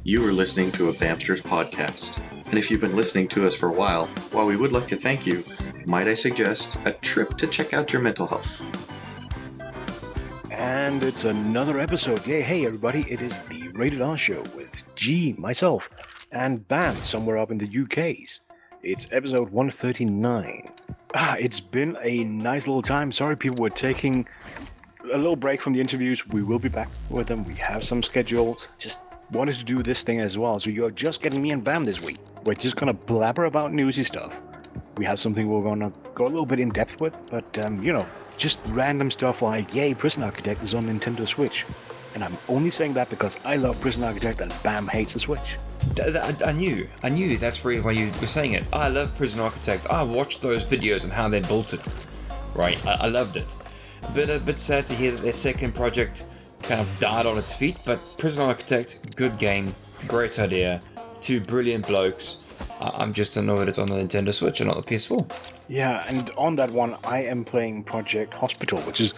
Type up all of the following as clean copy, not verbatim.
You are listening to a Bamsters podcast. And if you've been listening to us for a while we would like to thank you, might I suggest a trip to check out your mental health. And it's another episode. Yay, hey everybody, it is the Rated R Show with G, myself, and Bam, somewhere up in the UKs. It's episode 139. It's been a nice little time. Sorry people were taking a little break from the interviews. We will be back with them. We have some scheduled. Just wanted to do this thing as well. So you're just getting me and Bam this week. We're just gonna blabber about newsy stuff. We have something we're gonna go a little bit in depth with, but just random stuff like, yay, Prison Architect is on Nintendo Switch. And I'm only saying that because I love Prison Architect and Bam hates the Switch. I knew that's really why you were saying it. I love Prison Architect. I watched those videos on how they built it. Right, I loved it. A bit sad to hear that their second project kind of died on its feet, but Prison Architect, good game, great idea, two brilliant blokes. I'm just annoyed it's on the Nintendo Switch and not the PS4. Yeah, and on that one, I am playing Project Hospital, which is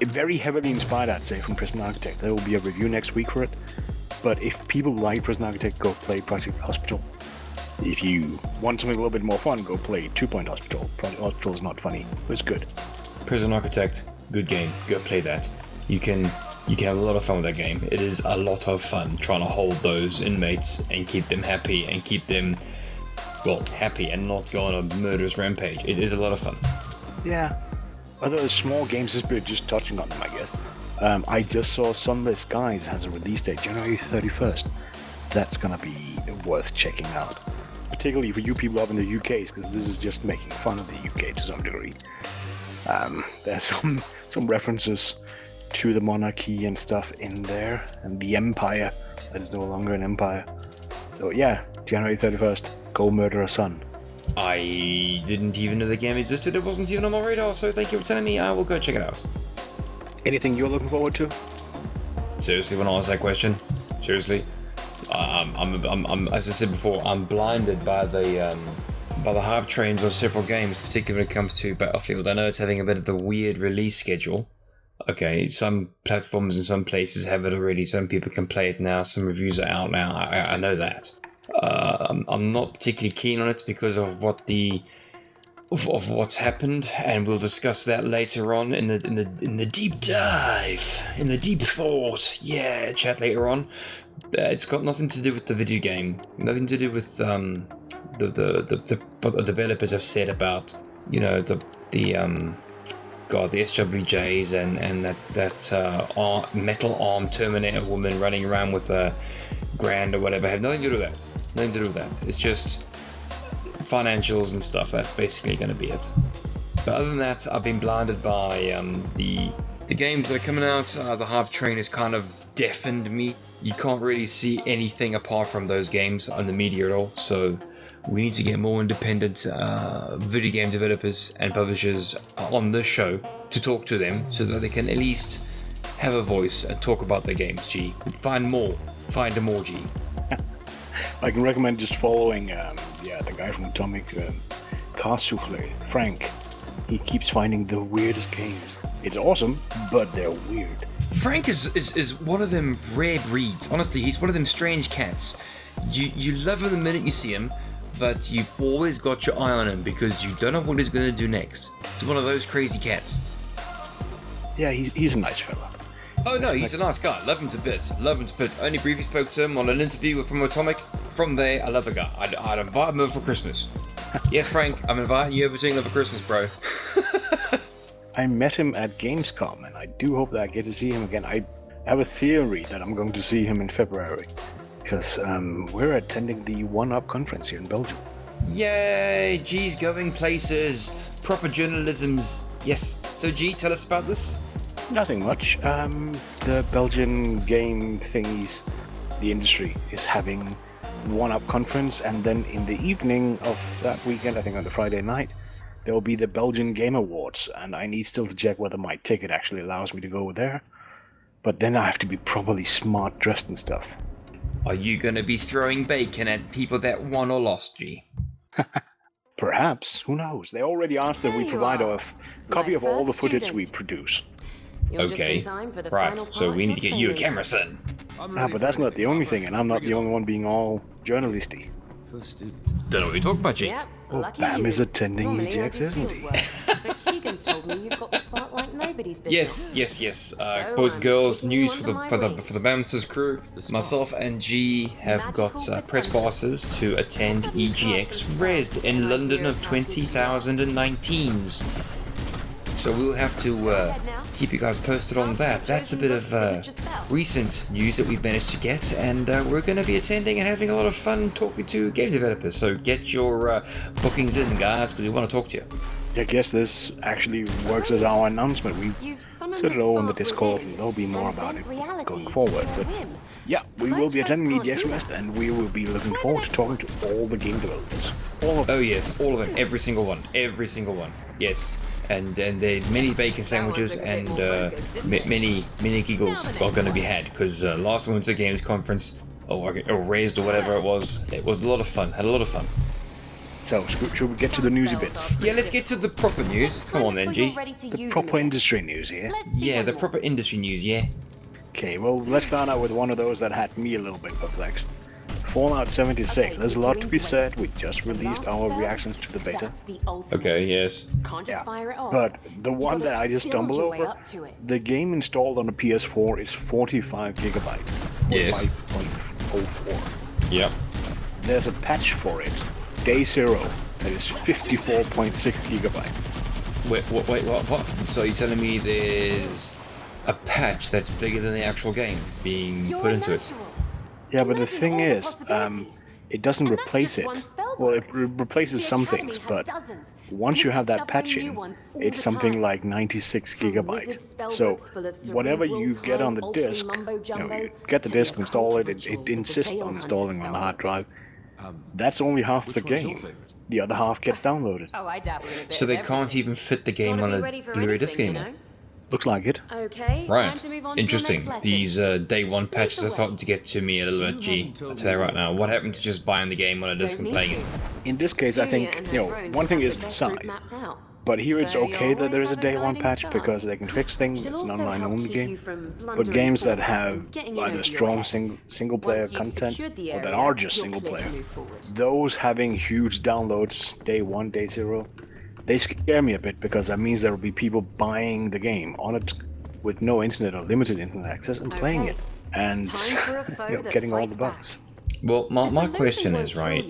very heavily inspired, I'd say, from Prison Architect. There will be a review next week for it. But if people like Prison Architect, go play Project Hospital. If you want something a little bit more fun, go play 2 Point Hospital. Project Hospital is not funny, but it's good. Prison Architect, good game. Go play that. You can have a lot of fun with that game. It is a lot of fun trying to hold those inmates and keep them happy and keep them, happy and not go on a murderous rampage. It is a lot of fun. Yeah. Other small games, this bit just touching on them, I guess. I just saw Sunless Skies has a release date, January 31st. That's gonna be worth checking out. Particularly for you people up in the UKs, because this is just making fun of the UK to some degree. There's some references to the monarchy and stuff in there, and the empire that is no longer an empire. So yeah, January 31st, go murder a son. I didn't even know the game existed. It wasn't even on my radar, so thank you for telling me. I will go check it out. Anything you're looking forward to? Seriously, when I asked that question, seriously, I'm as I said before, I'm blinded by the hype trains on several games, particularly when it comes to Battlefield. I know it's having a bit of the weird release schedule. Okay, some platforms and some places have it already. Some people can play it now. Some reviews are out now. I know that. I'm not particularly keen on it because of what's happened, and we'll discuss that later on in the deep dive, in the deep thought. Yeah, chat later on. It's got nothing to do with the video game. Nothing to do with what the developers have said about the SWJs and that metal arm Terminator woman running around with a grand or whatever. Have nothing to do with that. Nothing to do with that. It's just financials and stuff. That's basically going to be it. But other than that, I've been blinded by the games that are coming out. The hype train has kind of deafened me. You can't really see anything apart from those games on the media at all. So we need to get more independent video game developers and publishers on this show to talk to them so that they can at least have a voice and talk about their games, G. Find them more, G. I can recommend just following the guy from Atomic Car Souffle, Frank. He keeps finding the weirdest games. It's awesome, but they're weird. Frank is one of them rare breeds. Honestly, he's one of them strange cats. You love him the minute you see him, but you've always got your eye on him because you don't know what he's going to do next. He's one of those crazy cats. Yeah, he's a nice fella. Oh no, he's a nice guy. Love him to bits. Only briefly spoke to him on an interview from Atomic. From there, I love the guy. I'd invite him over for Christmas. Yes, Frank, I'm inviting you over to England for Christmas, bro. I met him at Gamescom, and I do hope that I get to see him again. I have a theory that I'm going to see him in February, because we're attending the One-Up conference here in Belgium. Yay! G's going places. Proper journalisms. Yes. So, G, tell us about this. Nothing much. The Belgian game thingies, the industry is having One-Up conference, and then in the evening of that weekend, I think on the Friday night, there will be the Belgian Game Awards, and I need still to check whether my ticket actually allows me to go there. But then I have to be properly smart dressed and stuff. Are you going to be throwing bacon at people that won or lost, G? Perhaps. Who knows? They already asked that we provide a copy of all the footage we produce. Okay, right, so we need to get you a camera, son. But that's not the only thing, and I'm not the only one being all journalisty. First student. Don't know what you're talking about, G. Yep, Oh, lucky Bam you. is attending Normally I EGX, do isn't field he? work, but Keegan's told me you've got the spark like nobody's business. Yes. So Boys and girls, taking you news under for my the wing. Bamsters crew. Myself and G have got press passes to attend EGX Res in London of 2019s. So we'll have to keep you guys posted on that. That's a bit of recent news that we've managed to get, and we're going to be attending and having a lot of fun talking to game developers. So get your bookings in, guys, because we want to talk to you. I guess this actually works as our announcement. We said it all on the Discord, and there'll be more about it going forward. But yeah, we will be attending EGX West, and we will be looking forward to talking to all the game developers. All of them. Oh yes, all of them, every single one, yes. And there many bacon sandwiches and many giggles are going to be had, because last Winter Games Conference or Raised or whatever it was a lot of fun. Had a lot of fun. So, should we get to the newsy bits? Yeah, let's get to the proper news. Come on then, G. The proper industry news here. Yeah, the proper industry news. Yeah. Okay, well, let's start out with one of those that had me a little bit perplexed. Fallout 76. There's a lot to be said. We just released our reactions to the beta. Okay. Yes. Yeah. But the one that I just stumbled over, the game installed on the PS4 is 45 gigabyte. Yes. 5.04. Yep. There's a patch for it, day 0, that is 54.6 gigabyte. Wait, what? So you're telling me there's a patch that's bigger than the actual game being put into it? Yeah, but the thing is, it doesn't replace it. Well, it replaces some things, but once you have that patch in, it's something like 96 gigabyte. So whatever you get on the disk, you get the disk, install it, it insists on installing on the hard drive. That's only half the game. The other half gets downloaded. So they can't even fit the game on a Blu-ray disc anymore? Looks like it. Okay, Right. Interesting. These day one patches are starting to get to me a little bit, G. I'll tell you right now. What happened to just buying the game on a disc and playing it? In this case, I think, one thing is the size. But here it's okay that there is a day one patch because they can fix things. It's an online only game. But games that have either strong single player content or that are just single player, those having huge downloads day 1, day 0, they scare me a bit because that means there will be people buying the game on it with no internet or limited internet access and playing it and getting all the bugs. Well, my question is, right,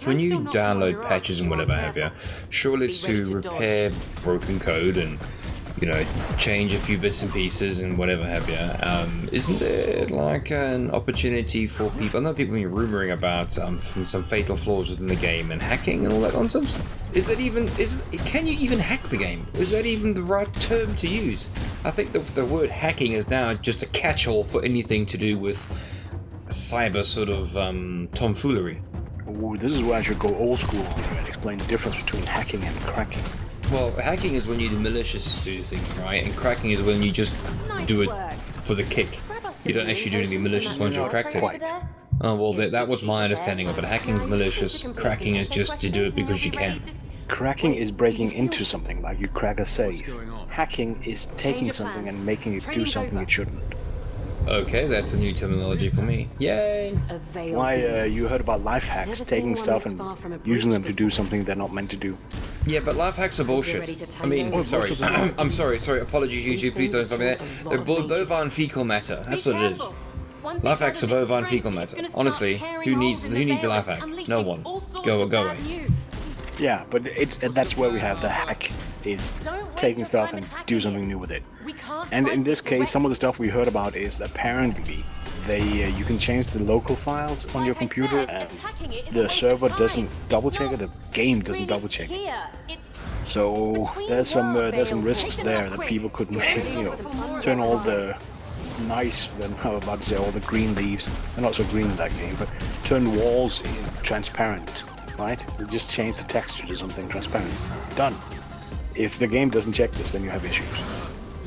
when you download patches and whatever have you, surely it's to repair broken code and, change a few bits and pieces and whatever have you. Isn't there like an opportunity for people? I know people have been rumoring about some fatal flaws within the game and hacking and all that nonsense. Can you even hack the game? Is that even the right term to use? I think the word hacking is now just a catch-all for anything to do with cyber sort of tomfoolery. Ooh, this is where I should go old school on you and explain the difference between hacking and cracking. Well, hacking is when you do malicious do things, right? And cracking is when you just do it for the kick. You don't actually do anything malicious once you've cracked it. Oh, well, that was my understanding of it. Hacking's malicious, cracking is just to do it because you can. Cracking is breaking into something, like you crack a safe. Hacking is taking something and making it do something it shouldn't. Okay, that's a new terminology for me. Yay! Why, you heard about life hacks, taking stuff and using them to do something they're not meant to do. Yeah, but life hacks are bullshit. I mean, sorry. I'm sorry, apologies YouTube, please don't tell me that. They're bovine fecal matter, that's what it is. Life hacks are bovine fecal matter. Honestly, who needs a life hack? No one. Go away. Yeah, but that's where we have the hack, is taking stuff and do something new with it. And in this case, some of the stuff we heard about is apparently you can change the local files on your computer and the server doesn't double check it, the game doesn't double check it. So there's some risks there that people could turn all the nice, I'm about to say all the green leaves, they're not so green in that game, but turn walls transparent. Right? You just change the texture to something transparent. Done. If the game doesn't check this, then you have issues.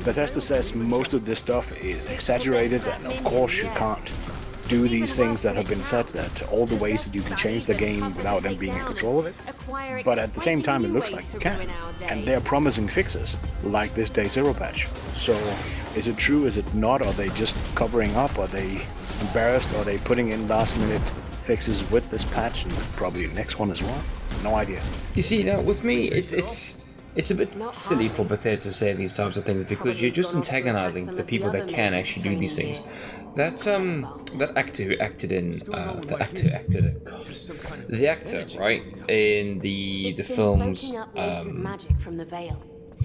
Bethesda says most of this stuff is exaggerated, and of course you can't do these things that have been said, that all the ways that you can change the game without them being in control of it. But at the same time, it looks like you can. And they're promising fixes, like this Day Zero patch. So, is it true, is it not? Are they just covering up? Are they embarrassed? Are they putting in last-minute fixes with this patch and probably the next one as well? No idea. You see, now with me, it's a bit silly for Bethesda to say these types of things because you're just antagonizing the people that can actually do these things. That actor who acted in the actor, right, in the films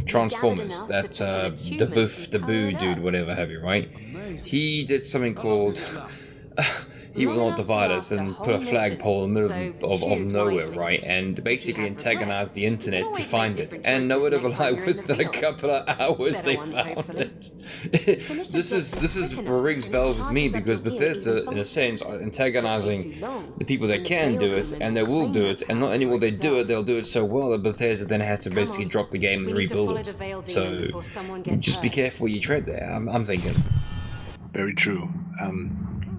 Transformers, that the Boo dude, whatever have you, right? He did something called he will not divide us and put a flagpole in the middle of nowhere, right? And basically antagonized the internet to find it. And no one ever lied within a couple of hours they found it. This is what rings bells with me because Bethesda, in a sense, are antagonizing the people that can do it, and they will do it. And not only will they do it, they'll do it so well that Bethesda then has to basically drop the game and rebuild it. So just be careful where you tread there, I'm thinking. Very true.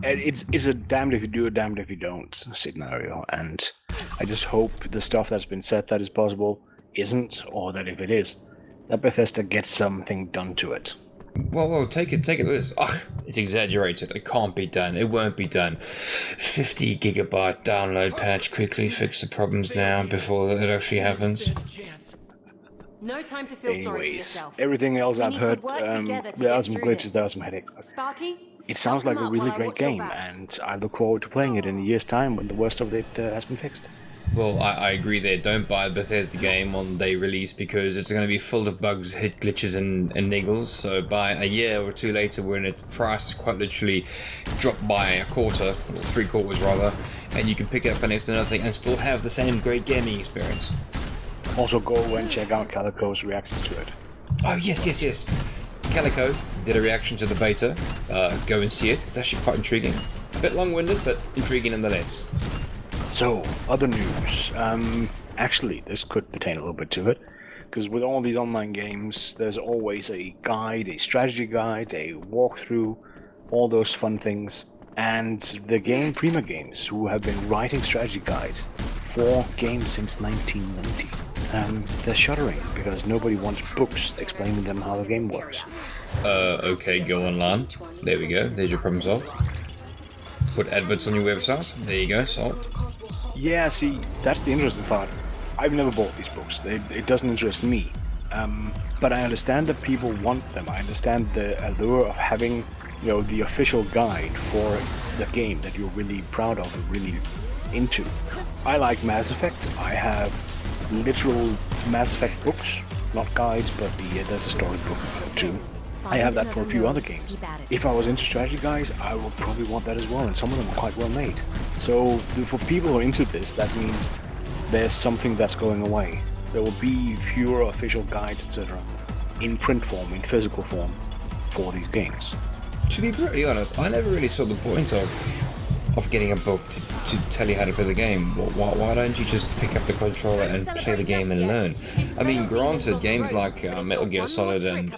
It's a damned if you do, a damned if you don't scenario, and I just hope the stuff that's been said that is possible isn't, or that if it is, that Bethesda gets something done to it. Well, take it this. It's exaggerated. It can't be done. It won't be done. 50 gigabyte download patch, quickly fix the problems now before it actually happens. No time to feel sorry for yourself. Everything else We I've need to heard, work together to there are get some through glitches, this. there are some headaches. Sparky, It sounds like a really great game, and I look forward to playing it in a year's time when the worst of it has been fixed. Well, I agree there. Don't buy a Bethesda game on day release because it's going to be full of bugs, hit glitches, and niggles. So buy a year or two later when its price quite literally dropped by a quarter, or 3/4 rather, and you can pick it up for next to nothing and still have the same great gaming experience. Also, go and check out Calico's reactions to it. Oh, yes. Calico did a reaction to the beta. Go and see it. It's actually quite intriguing. A bit long-winded, but intriguing nonetheless. So, other news. Actually, this could pertain a little bit to it, because with all these online games, there's always a guide, a strategy guide, a walkthrough, all those fun things. And the game Prima Games, who have been writing strategy guides for games since 1990, they're shuttering because nobody wants books explaining them how the game works. Okay, go online. There we go. There's your problem solved. Put adverts on your website. There you go, solved. Yeah, see, that's the interesting part. I've never bought these books. It doesn't interest me. But I understand that people want them. I understand the allure of having, the official guide for the game that you're really proud of and really into. I like Mass Effect. I have literal Mass Effect books, not guides, but there's a story book too. I have that for a few other games. If I was into strategy guides, I would probably want that as well, and some of them are quite well made. So for people who are into this, that means there's something that's going away. There will be fewer official guides, etc., in print form, in physical form, for these games. To be pretty honest, I never really saw the point of getting a book to tell you how to play the game. Why don't you just pick up the controller and play the game and learn? I mean, granted, games like Metal Gear Solid and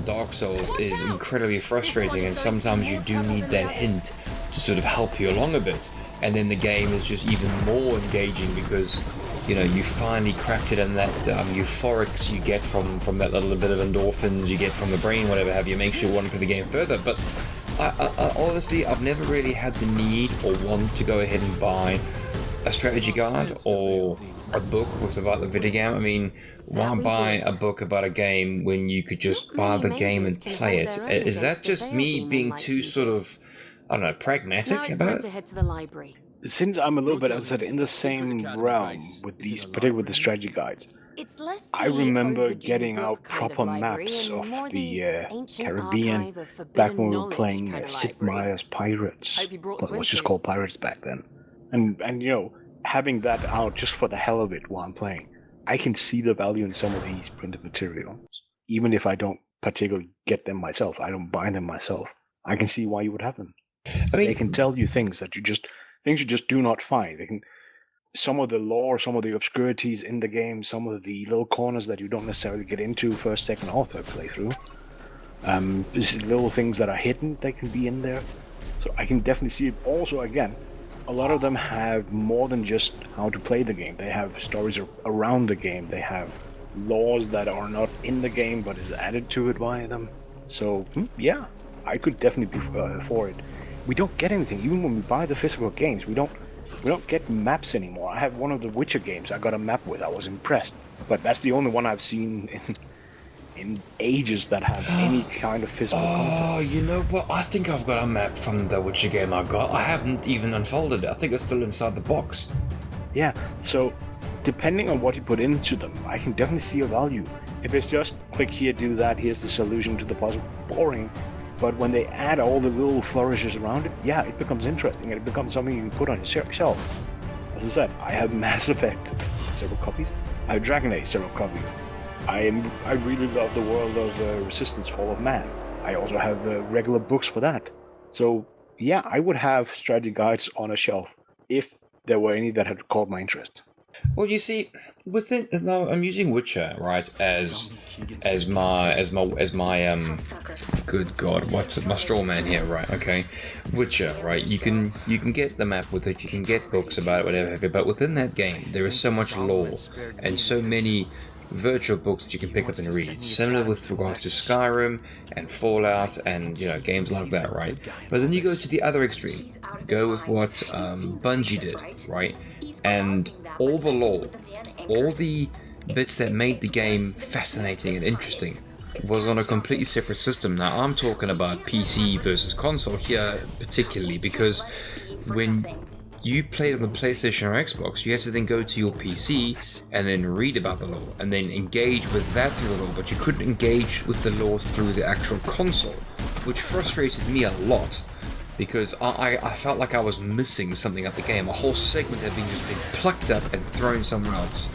Dark Souls is incredibly frustrating, and sometimes you do need that hint to sort of help you along a bit. And then the game is just even more engaging because you finally cracked it, and that euphorics you get from that little bit of endorphins you get from the brain, whatever have you, makes you want to play the game further. But I honestly, I've never really had the need or want to go ahead and buy a strategy guide or a book about the video game. I mean, why buy a book about a game when you could just buy the game and play it? Is that just me being too sort of, I don't know, pragmatic about it? Since I'm a little bit, as I said, in the same realm with these, particularly with the strategy guides, I remember getting out proper maps of the Caribbean back when we were playing Sid Meier's Pirates. Well, it was just called Pirates back then. And having that out just for the hell of it while I'm playing, I can see the value in some of these printed materials. Even if I don't particularly get them myself, I don't buy them myself, I can see why you would have them. I mean, they can tell you things that you just do not find. They can, some of the lore, some of the obscurities in the game, some of the little corners that you don't necessarily get into first, second, or third playthrough. These little things that are hidden, they can be in there. So I can definitely see it. Also, again, a lot of them have more than just how to play the game. They have stories around the game. They have laws that are not in the game but is added to it by them. So, yeah, I could definitely be for it. We don't get anything, even when we buy the physical games. We don't get maps anymore. I have one of the Witcher games I got a map with. I was impressed, but that's the only one I've seen in ages that have any kind of physical content. Oh, you know what? I think I've got a map from the Witcher game I got. I haven't even unfolded it. I think it's still inside the box. Yeah, so depending on what you put into them, I can definitely see a value. If it's just click here, do that, here's the solution to the puzzle, boring. But when they add all the little flourishes around it, yeah, it becomes interesting and it becomes something you can put on your shelf. As I said, I have Mass Effect, several copies. I have Dragon Age, several copies. I really love the world of Resistance Fall of Man. I also have regular books for that. So yeah, I would have strategy guides on a shelf if there were any that had caught my interest. Well, you see, within now I'm using Witcher, right, as my good God, what's it, my straw man here, right? Okay, Witcher, right? You can get the map with it, you can get books about it, whatever. But within that game, there is so much lore and so many virtual books that you can pick up and read. Similar with regards to Skyrim and Fallout and games like that, right? But then you go to the other extreme, go with what Bungie did, right? And all the lore, all the bits that made the game fascinating and interesting was on a completely separate system. Now I'm talking about PC versus console here particularly, because when you played on the PlayStation or Xbox, you had to then go to your PC and then read about the lore and then engage with that through the lore, but you couldn't engage with the lore through the actual console, which frustrated me a lot. Because I felt like I was missing something at the game. A whole segment had been plucked up and thrown somewhere else.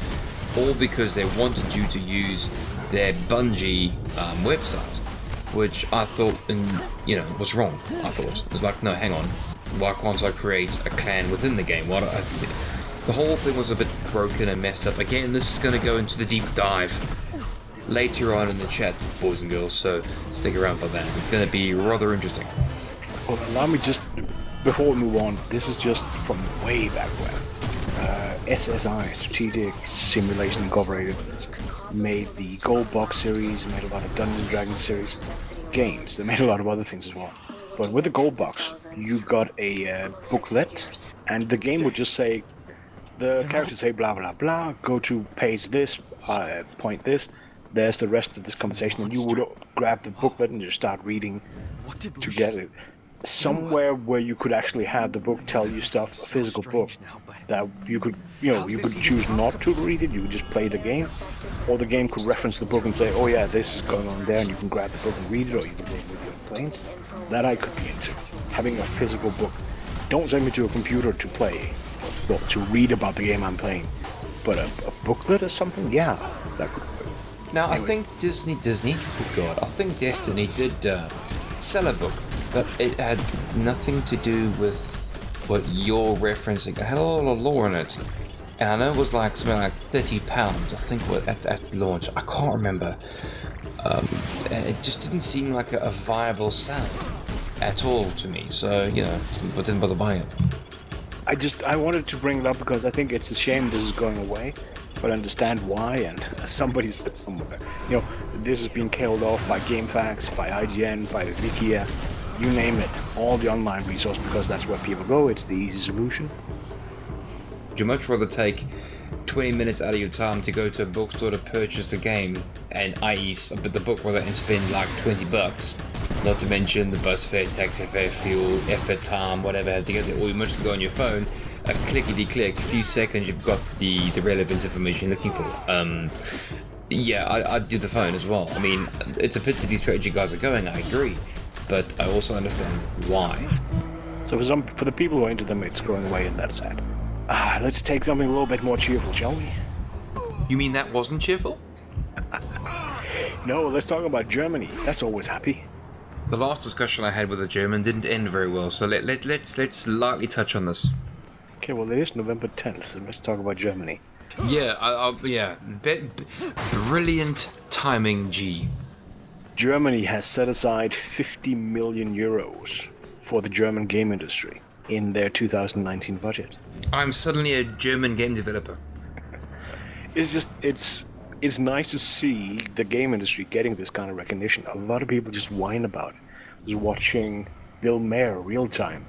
All because they wanted you to use their Bungie website. Which I thought, was wrong. I thought. It was like, no, hang on. Why can't I create a clan within the game? The whole thing was a bit broken and messed up. Again, this is going to go into the deep dive later on in the chat, boys and girls. So stick around for that. It's going to be rather interesting. Well, allow me just, before we move on, this is just from way back when. SSI, Strategic Simulation Incorporated, made the Gold Box series, made a lot of Dungeons & Dragons series games. They made a lot of other things as well. But with the Gold Box, you got a booklet, and the game would just say, the characters say blah blah blah, go to page this, point this, there's the rest of this conversation, and you would grab the booklet and just start reading to get it. Somewhere where you could actually have the book tell you stuff, a physical book, that you could choose not to read it, you could just play the game, or the game could reference the book and say, oh yeah, this is going on there, and you can grab the book and read it, or you can play it with your planes. That I could be into, having a physical book. Don't send me to a computer to play, well, to read about the game I'm playing, but a booklet or something, yeah, that could be. Now, anyway. I think Disney, good God, I think Destiny did sell a book, but it had nothing to do with what you're referencing. It had a lot of lore in it, and I know it was like something like £30, I think, at launch. I can't remember, and it just didn't seem like a viable sell at all to me. So I didn't bother buying it. I wanted to bring it up because I think it's a shame this is going away, but I understand why. And somebody said somewhere, this has been killed off by GameFAQs, by IGN, by Wikia. You name it, all the online resource, because that's where people go. It's the easy solution. Would you much rather take 20 minutes out of your time to go to a bookstore to purchase the game, and i.e. the book rather than spend like $20, not to mention the bus fare, taxi fare, fuel, effort, time, whatever have to get there, or you must go on your phone, a clickety-click, a few seconds, you've got the relevant information you're looking for. I'd do the phone as well. I mean, it's a pity these strategy guys are going, I agree. But I also understand why. So for the people who are into them, it's going away, and that's sad. Let's take something a little bit more cheerful, shall we? You mean that wasn't cheerful? No, let's talk about Germany. That's always happy. The last discussion I had with a German didn't end very well, so let's lightly touch on this. Okay, well, it is November 10th, so let's talk about Germany. Yeah, brilliant timing, G. Germany has set aside 50 million euros for the German game industry in their 2019 budget. I'm suddenly a German game developer. It's nice to see the game industry getting this kind of recognition. A lot of people just whine about it. watching Bill Maher real time,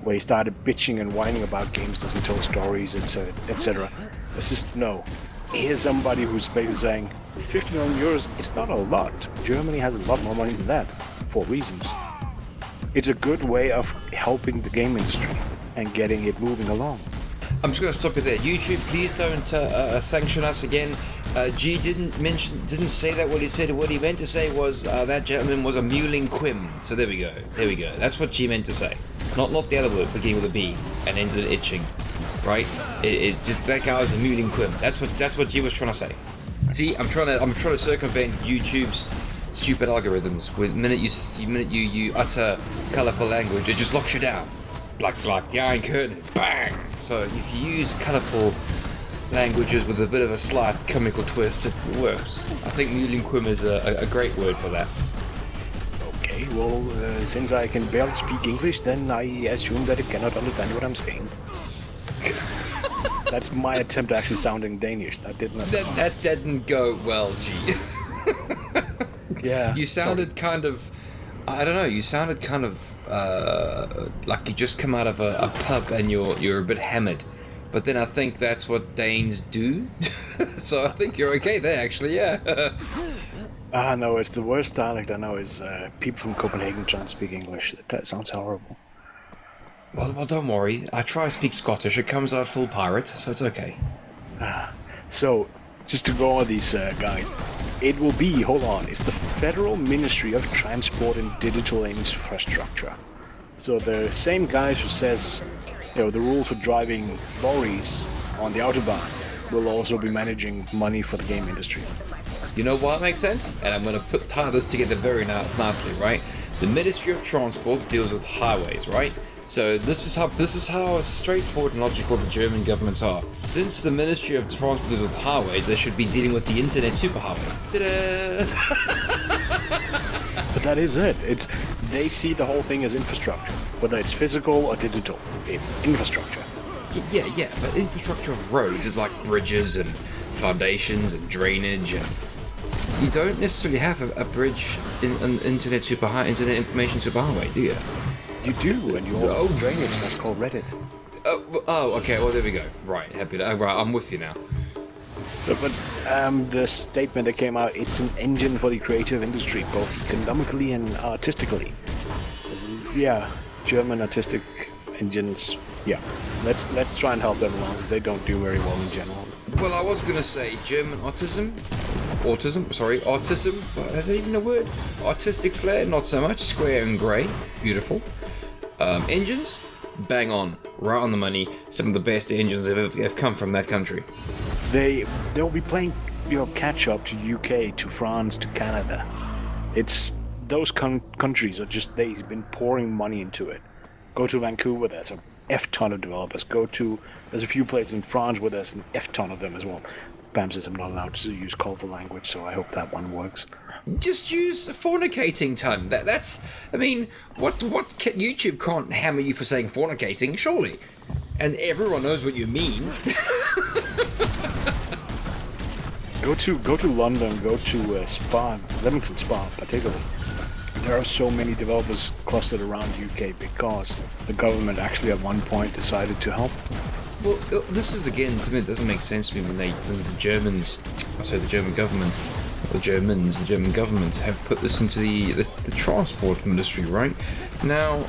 where he started bitching and whining about games doesn't tell stories, etc. It's just no. Here's somebody who's basically saying 50 million euros is not a lot. Germany has a lot more money than that for reasons. It's a good way of helping the game industry and getting it moving along. I'm just going to stop you there. YouTube, please don't sanction us again. G didn't say that. What he said, what he meant to say was that gentleman was a mewling quim. So there we go. That's what G meant to say. Not the other word, beginning with a B and ends with itching. Right? It just that guy was a mewling quim. That's what G was trying to say. See, I'm trying to circumvent YouTube's stupid algorithms. With the minute you utter colourful language, it just locks you down. Like the Iron Curtain, bang! So if you use colourful languages with a bit of a slight comical twist, it works. I think mewling quim is a great word for that. Okay, well, since I can barely speak English, then I assume that it cannot understand what I'm saying. That's my attempt at actually sounding Danish. That did not. That didn't go well, G. Yeah. You sounded kind of. I don't know. You sounded kind of like you just come out of a pub and you're a bit hammered. But then I think that's what Danes do. So I think you're okay there, actually. Yeah. No, it's the worst dialect I know is people from Copenhagen trying to speak English. That sounds horrible. Well, don't worry. I try to speak Scottish. It comes out full pirate, so it's okay. So, just to go on these guys, it will be, it's the Federal Ministry of Transport and Digital Infrastructure. So the same guys who says, the rules for driving lorries on the Autobahn will also be managing money for the game industry. You know why it makes sense? And I'm going to tie this together very nicely, right? The Ministry of Transport deals with highways, right? So this is how straightforward and logical the German governments are. Since the Ministry of Transport deals with highways, they should be dealing with the internet superhighway. Ta-da! But that is it. They see the whole thing as infrastructure, whether it's physical or digital. It's infrastructure. Yeah, but infrastructure of roads is like bridges and foundations and drainage, and you don't necessarily have a bridge in an internet information superhighway, do you? You do, and you also have drainage that's called Reddit. Oh, okay. Well, there we go. Right, happy. Right, I'm with you now. But the statement that came out, it's an engine for the creative industry, both economically and artistically. Yeah, German artistic engines. Yeah, let's try and help them along. They don't do very well in general. Well, I was gonna say German autism. Is that even a word? Artistic flair, not so much. Square and grey, beautiful. Engines, bang on, right on the money. Some of the best engines have come from that country. They'll be playing catch up to UK, to France, to Canada. It's those countries they've been pouring money into it. Go to Vancouver, there's a F ton of developers. There's a few places in France where there's an F ton of them as well. Bam says I'm not allowed to use colorful language, so I hope that one works. Just use a fornicating ton. What YouTube can't hammer you for saying fornicating, surely? And everyone knows what you mean. Go to London, go to Spa, Leamington Spa particularly. There are so many developers clustered around UK because the government actually at one point decided to help. Well, this is again something that doesn't make sense to me when the Germans, I say the German government, the German government have put this into the transport industry, right? Now,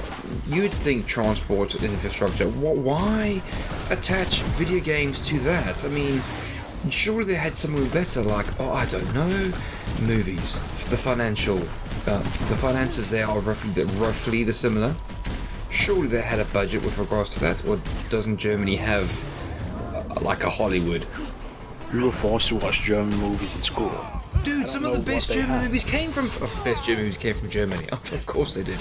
you'd think transport infrastructure, why attach video games to that? I mean, surely they had something better, like, I don't know, movies. The finances there are roughly the similar. Surely they had a budget with regards to that, or doesn't Germany have like a Hollywood? We were forced to watch German movies in school. Dude, some of the best German movies came from Germany. Of course they did.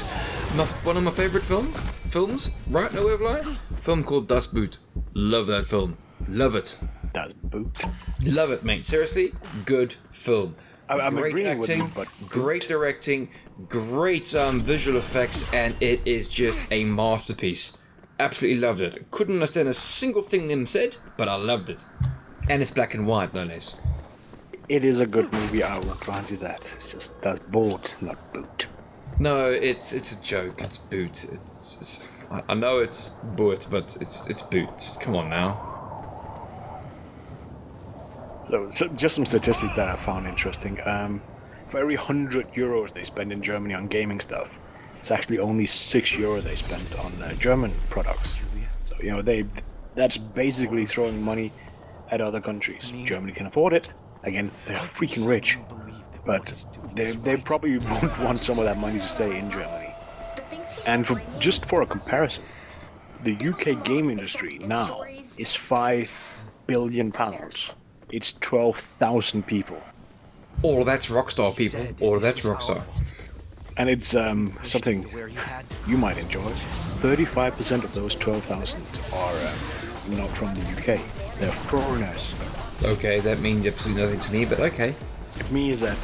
One of my favourite films, right? No way of lying. Film called Das Boot. Love that film. Love it. Das Boot. Love it, mate. Seriously, good film. I'm great agreeing acting, with you, but great directing, great visual effects, and it is just a masterpiece. Absolutely loved it. Couldn't understand a single thing them said, but I loved it. And it's black and white, no less. It is a good movie, I will grant you that. It's just Das Boot, not Boot. No, it's a joke. It's boot. I know it's boot, but it's boot. Come on now. So just some statistics that I found interesting. For every 100 euros they spend in Germany on gaming stuff, it's actually only €6 they spend on German products. So that's basically throwing money at other countries. Germany can afford it. Again, they're freaking rich, but they probably won't want some of that money to stay in Germany. And just for a comparison, the UK game industry now is £5 billion. It's 12,000 people. All that's Rockstar, people. All that's Rockstar. And it's something you might enjoy. 35% of those 12,000 are not from the UK. They're foreigners. Okay, that means absolutely nothing to me, but okay. It means that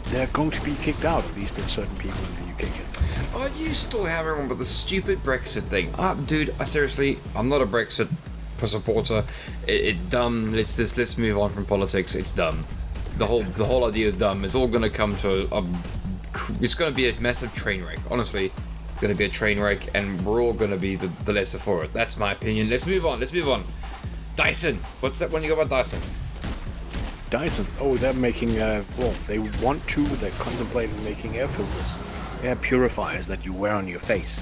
they're going to be kicked out, at least certain people in the UK. Are you still having on with the stupid Brexit thing? Dude, seriously, I'm not a Brexit supporter. It's dumb. Let's move on from politics. It's dumb. The whole idea is dumb. It's all going to come to it's going to be a massive train wreck. Honestly, it's going to be a train wreck, and we're all going to be the lesser for it. That's my opinion. Let's move on. Dyson. What's that one you got about Dyson? Dyson. Oh, they're making they're contemplating making air filters, air purifiers that you wear on your face,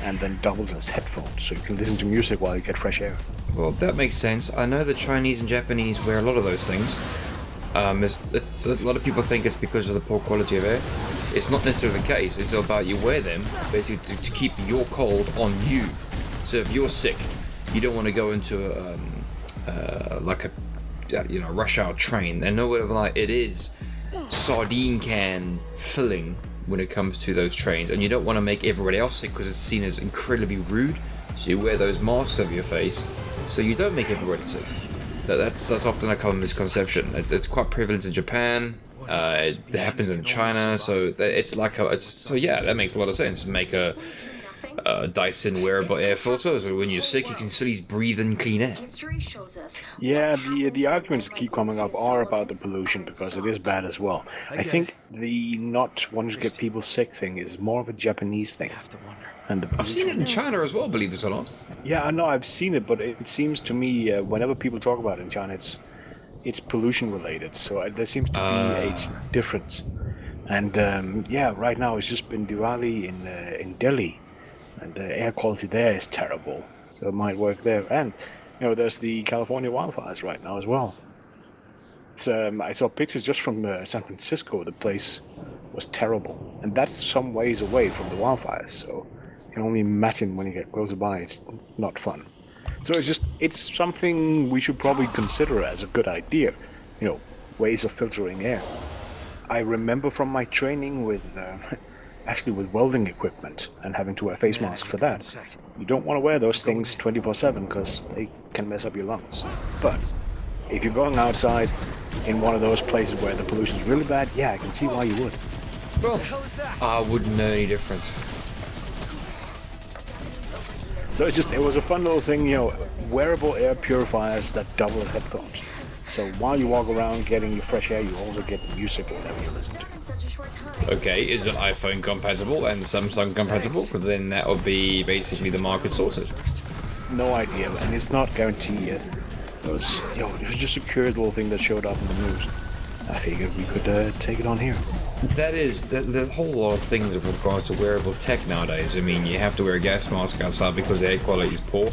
and then doubles as headphones, so you can listen to music while you get fresh air. Well, that makes sense. I know the Chinese and Japanese wear a lot of those things. A lot of people think it's because of the poor quality of air. It's not necessarily the case. It's about you wear them basically to keep your cold on you. So if you're sick, you don't want to go into a rush hour train. And nowhere like it is sardine can filling when it comes to those trains, and you don't want to make everybody else sick because it's seen as incredibly rude. So you wear those masks over your face, so you don't make everybody sick. That's often a common misconception. It's quite prevalent in Japan. It happens in China. So that makes a lot of sense. Make a Dyson wearable air filter, so when you're sick, you can still breathe in clean air. Yeah, the arguments that keep coming up are about the pollution, because it is bad as well. I think the not wanting to get people sick thing is more of a Japanese thing. And I've seen it in China as well, believe it or not. Yeah, I know, I've seen it, but it seems to me whenever people talk about it in China, it's pollution related. So there seems to be a difference. And right now it's just been Diwali in Delhi, and the air quality there is terrible. So it might work there. And there's the California wildfires right now as well. I saw pictures just from San Francisco. The place was terrible, and that's some ways away from the wildfires. So you can only imagine when you get closer by, it's not fun. So it's something we should probably consider as a good idea. Ways of filtering air. I remember from my training with welding equipment and having to wear face masks for that. You don't want to wear those things 24/7 because they can mess up your lungs. But if you're going outside in one of those places where the pollution is really bad, I can see why you would. Well, I wouldn't know any difference. So it was a fun little thing, wearable air purifiers that double as headphones. So while you walk around getting your fresh air, you also get the music or whatever you listen to. Okay, is it iPhone compatible and Samsung compatible? Because then that would be basically the market sorted. No idea, and it's not guaranteed yet. It was just a curious little thing that showed up in the news. I figured we could take it on here. That is the whole lot of things with regards to wearable tech nowadays. I mean, you have to wear a gas mask outside because the air quality is poor.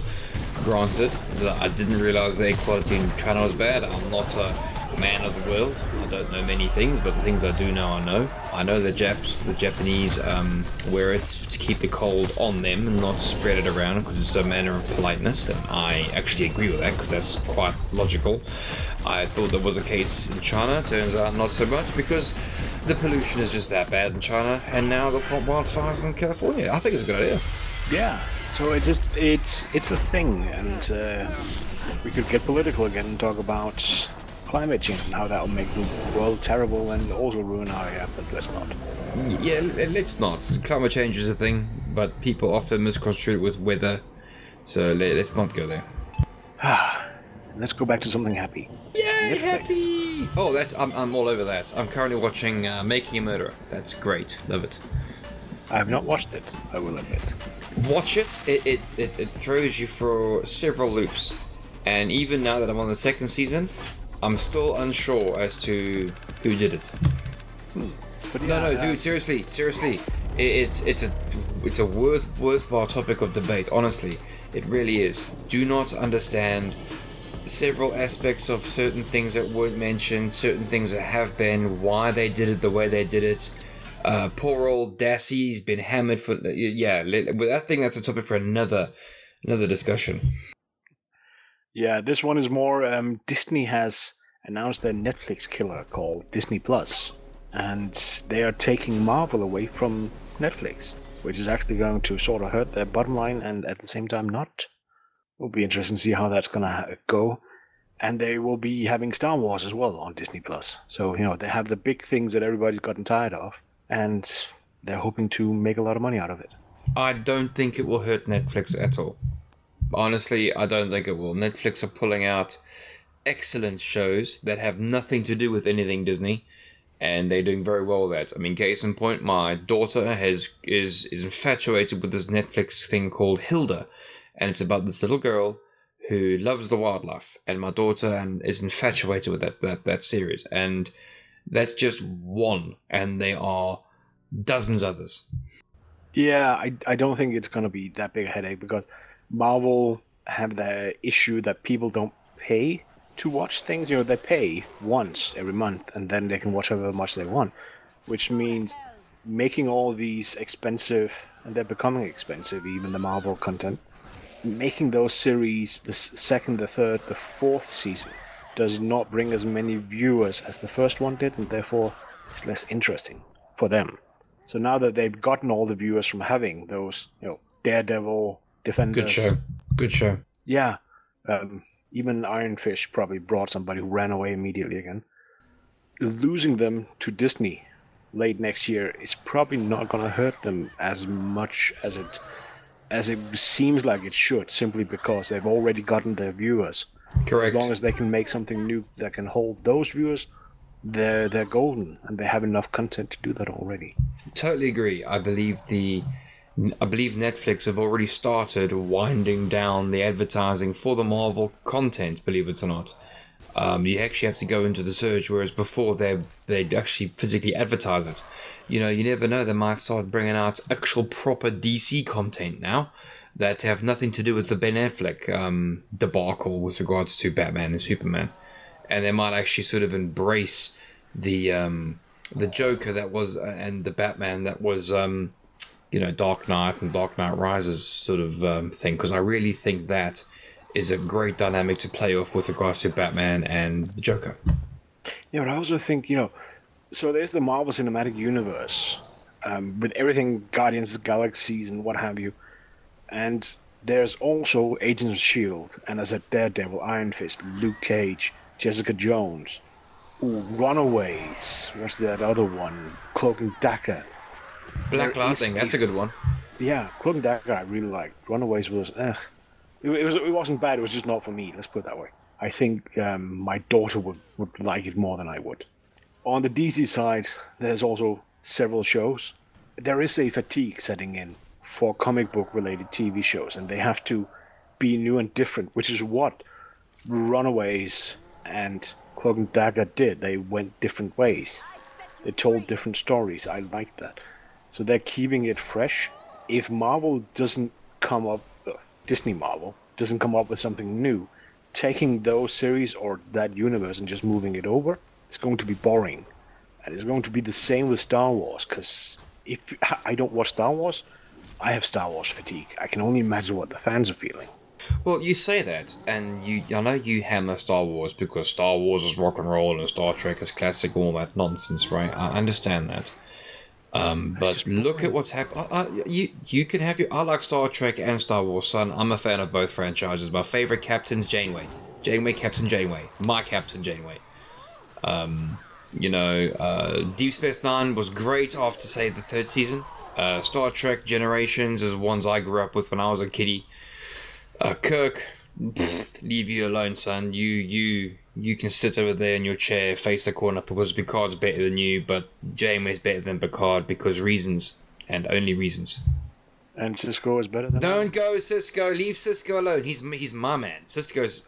Granted, I didn't realize the air quality in China was bad. I'm not a man of the world. I don't know many things, but the things I do know, I know. I know the Japanese wear it to keep the cold on them and not spread it around because it's a manner of politeness, and I actually agree with that because that's quite logical. I thought there was a case in China. Turns out not so much because the pollution is just that bad in China, and now the wildfires in California. I think it's a good idea. Yeah. So it's a thing, and we could get political again and talk about climate change and how that will make the world terrible and also ruin our air, but let's not. Yeah, let's not. Climate change is a thing, but people often misconstrue it with weather, so let's not go there. Let's go back to something happy. Yay, happy! Oh, I'm all over that. I'm currently watching Making a Murderer. That's great. Love it. I have not watched it, I will admit. Watch it. It throws you for several loops. And even now that I'm on the second season, I'm still unsure as to who did it. But No, dude, seriously. It's a worthwhile topic of debate. Honestly, it really is. Do not understand several aspects of certain things that were mentioned, certain things that have been, why they did it the way they did it. Poor old Dassey's been hammered for But I think that's a topic for another discussion. Yeah, this one is more. Disney has announced their Netflix killer called Disney Plus, and they are taking Marvel away from Netflix, which is actually going to sort of hurt their bottom line and at the same time not. It'll be interesting to see how that's going to go. And they will be having Star Wars as well on Disney Plus. So, they have the big things that everybody's gotten tired of, and they're hoping to make a lot of money out of it. I don't think it will hurt Netflix at all. Honestly, I don't think it will. Netflix are pulling out excellent shows that have nothing to do with anything Disney, and they're doing very well with that. I mean, case in point, my daughter is infatuated with this Netflix thing called Hilda, and it's about this little girl who loves the wildlife, and my daughter is infatuated with that series, and that's just one, and there are dozens others. Yeah, I don't think it's going to be that big a headache because Marvel have the issue that people don't pay to watch things. They pay once every month and then they can watch however much they want, which means making all these expensive, and they're becoming expensive, even the Marvel content, making those series the second, the third, the fourth season does not bring as many viewers as the first one did, and therefore it's less interesting for them. So now that they've gotten all the viewers from having those, Daredevil, Defenders. Good show. Yeah. Even Iron Fist probably brought somebody who ran away immediately again. Losing them to Disney late next year is probably not going to hurt them as much as it seems like it should, simply because they've already gotten their viewers. Correct. As long as they can make something new that can hold those viewers, they're golden, and they have enough content to do that already. Totally agree. I believe Netflix have already started winding down the advertising for the Marvel content, believe it or not. You actually have to go into the search, whereas before they'd actually physically advertise it. You never know, they might start bringing out actual proper DC content now that have nothing to do with the Ben Affleck debacle with regards to Batman and Superman. And they might actually sort of embrace the Joker that was, and the Batman that was, Dark Knight and Dark Knight Rises sort of thing, because I really think that is a great dynamic to play off with regards to Batman and the Joker. Yeah, but I also think, so there's the Marvel Cinematic Universe, with everything, Guardians of the Galaxies and what have you, and there's also Agents of S.H.I.E.L.D., and as a Daredevil, Iron Fist, Luke Cage, Jessica Jones, Runaways, what's that other one? Cloak and Dagger. Black Lightning, that's a good one. Yeah, Cloak and Dagger I really liked. Runaways was, it wasn't bad, it was just not for me, let's put it that way. I think my daughter would like it more than I would. On the DC side, there's also several shows. There is a fatigue setting in for comic book related TV shows, and they have to be new and different, which is what Runaways and Cloak and Dagger did. They went different ways. They told different stories. I like that. So they're keeping it fresh. If Marvel doesn't come up, Disney Marvel doesn't come up with something new, taking those series or that universe and just moving it over, it's going to be boring. And it's going to be the same with Star Wars, because if I don't watch Star Wars, I have Star Wars fatigue. I can only imagine what the fans are feeling. Well, you say that, and I know you hammer Star Wars because Star Wars is rock and roll and Star Trek is classic, all that nonsense, right? I understand that. But look at what's happened. You can have your. I like Star Trek and Star Wars, son. I'm a fan of both franchises. My favorite captain's Janeway. Captain Janeway. My Captain Janeway. Deep Space Nine was great after, say, the third season. Star Trek Generations is ones I grew up with when I was a kiddie. Kirk, leave you alone, son. You can sit over there in your chair, face the corner, because Picard's better than you, but Janeway's better than Picard because reasons. and only reasons. And Cisco is better than Don't go Cisco. Leave Cisco alone. He's my man.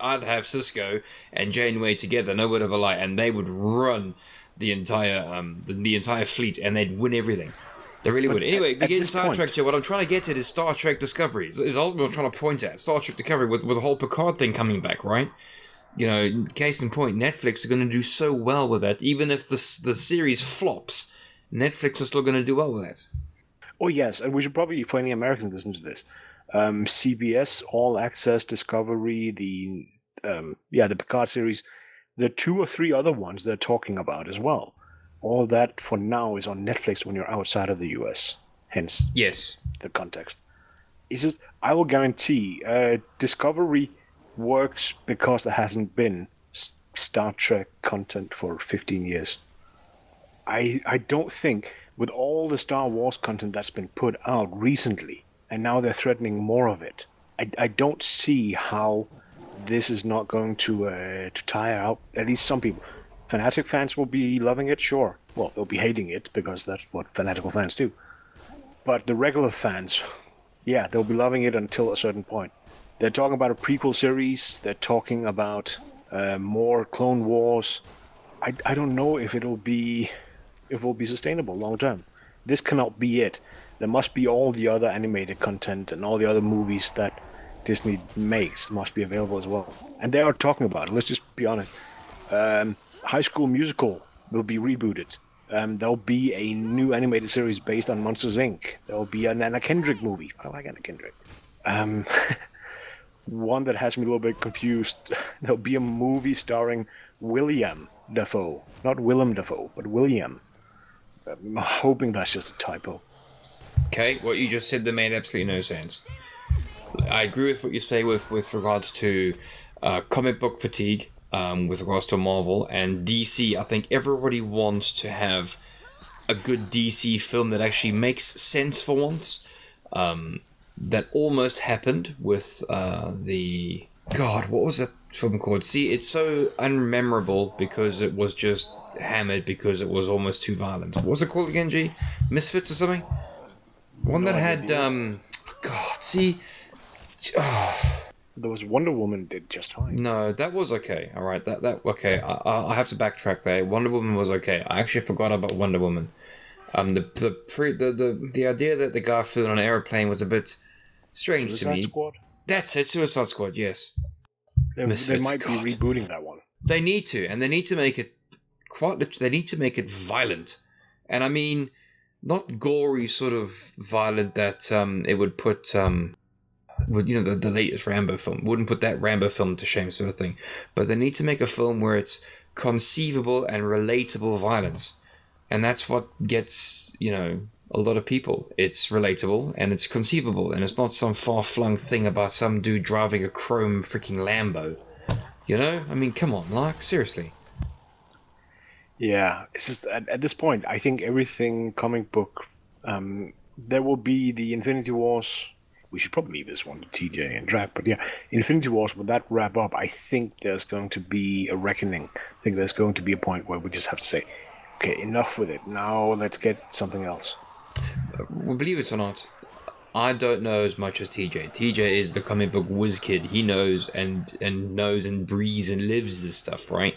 I'd have Cisco and Janeway together. No word of a lie, and they would run the entire the entire fleet, and they'd win everything. They really would. Anyway, we get in Star Trek. What I'm trying to get at is Star Trek Discovery. Is ultimately what I'm trying to point at. Star Trek Discovery with the whole Picard thing coming back, right? You know, case in point, Netflix are going to do so well with that. Even if the series flops, Netflix is still going to do well with that. Oh, yes, and we should probably, for any Americans listen to this, CBS, All Access, Discovery, the Picard series, the 2 or 3 other ones they're talking about as well. All that, for now, is on Netflix when you're outside of the US, hence yes, the context. It's just, I will guarantee, Discovery works because there hasn't been Star Trek content for 15 years. I don't think, with all the Star Wars content that's been put out recently, and now they're threatening more of it, I don't see how this is not going to tire out at least some people. Fanatic fans will be loving it, sure. Well, they'll be hating it because that's what fanatical fans do. But the regular fans, yeah, they'll be loving it until a certain point. They're talking about a prequel series. They're talking about more Clone Wars. I don't know if it will be sustainable long term. This cannot be it. There must be all the other animated content and all the other movies that Disney makes must be available as well. And they are talking about it. Let's just be honest. High School Musical will be rebooted. There'll be a new animated series based on Monsters, Inc. There'll be an Anna Kendrick movie. I like Anna Kendrick. One that has me a little bit confused. There'll be a movie starring William Dafoe. Not Willem Dafoe, but William. I'm hoping that's just a typo. Okay, what you just said there made absolutely no sense. I agree with what you say with regards to comic book fatigue, with regards to Marvel and DC. I think everybody wants to have a good DC film that actually makes sense for once. That almost happened with the... God, what was that film called? See, it's so unmemorable because it was just hammered because it was almost too violent. What was it called again, G? Misfits or something? One that had... God, see... There was Wonder Woman did just fine. No, that was okay. All right, that okay. I have to backtrack there. Wonder Woman was okay. I actually forgot about Wonder Woman. The idea that the guy flew on an airplane was a bit strange to me. Suicide Squad? That's it, Suicide Squad. Yes. They might be rebooting that one. They need to, and they need to make it they need to make it violent, and I mean, not gory sort of violent that it would put the latest Rambo film wouldn't put that Rambo film to shame, sort of thing. But they need to make a film where it's conceivable and relatable violence. And that's what gets, a lot of people. It's relatable and it's conceivable, and it's not some far-flung thing about some dude driving a chrome freaking Lambo. I mean, come on, like, seriously. Yeah, it's just at this point, I think everything comic book, there will be the Infinity Wars. We should probably leave this one to TJ and Drac, but yeah, Infinity Wars, when that wrap up, I think there's going to be a reckoning. I think there's going to be a point where we just have to say, okay, enough with it. Now let's get something else. Well, believe it or not, I don't know as much as TJ. TJ is the comic book whiz kid. He knows and knows and breathes and lives this stuff, right?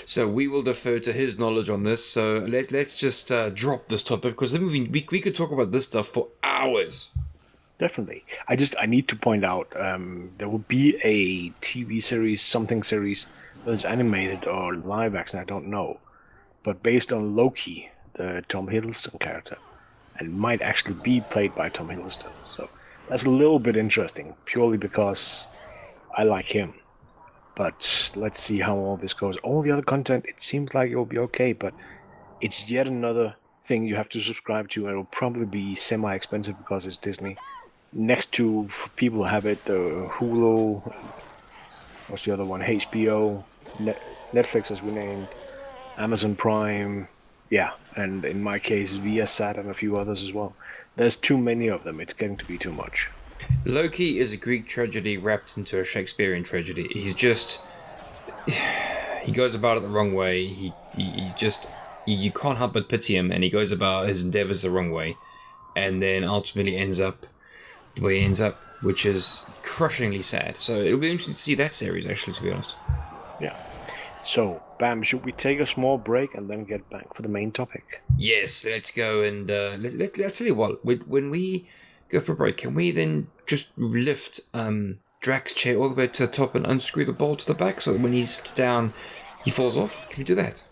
So we will defer to his knowledge on this. So let's just drop this topic, because then we could talk about this stuff for hours. Definitely. I need to point out, there will be a TV series, something series, whether it's animated or live action, I don't know, but based on Loki, the Tom Hiddleston character, and might actually be played by Tom Hiddleston. So that's a little bit interesting, purely because I like him. But let's see how all this goes. All the other content, it seems like it will be okay, but it's yet another thing you have to subscribe to, and it will probably be semi-expensive because it's Disney. Next to, for people who have it, the Hulu, what's the other one? HBO, Netflix as we named, Amazon Prime, yeah, and in my case, Viasat and a few others as well. There's too many of them. It's getting to be too much. Loki is a Greek tragedy wrapped into a Shakespearean tragedy. He's just... he goes about it the wrong way. He just... You can't help but pity him, and he goes about his endeavors the wrong way. and then ultimately ends up the way he ends up, which is crushingly sad. So it'll be interesting to see that series, actually, to be honest. Yeah. So, Bam, should we take a small break and then get back for the main topic? Yes, let's go and let's tell you what. When we go for a break, can we then just lift Drax's chair all the way to the top and unscrew the bolt to the back so that when he sits down, he falls off? Can we do that?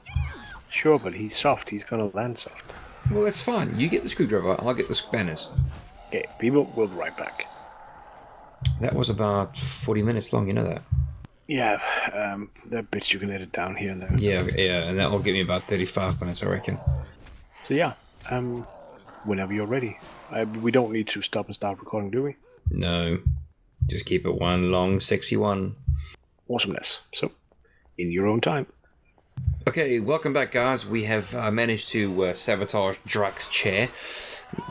Sure, but he's soft. He's gonna land soft. Well, that's fine. You get the screwdriver, I'll get the spanners. Okay, people, we'll be right back. That was about 40 minutes long, you know that? Yeah, that bits you can edit down here and there. Yeah, and that'll give me about 35 minutes, I reckon. So yeah, whenever you're ready. We don't need to stop and start recording, do we? No, just keep it one long, sexy one. Awesomeness. So, in your own time. Okay, welcome back, guys. We have managed to sabotage Drax's chair.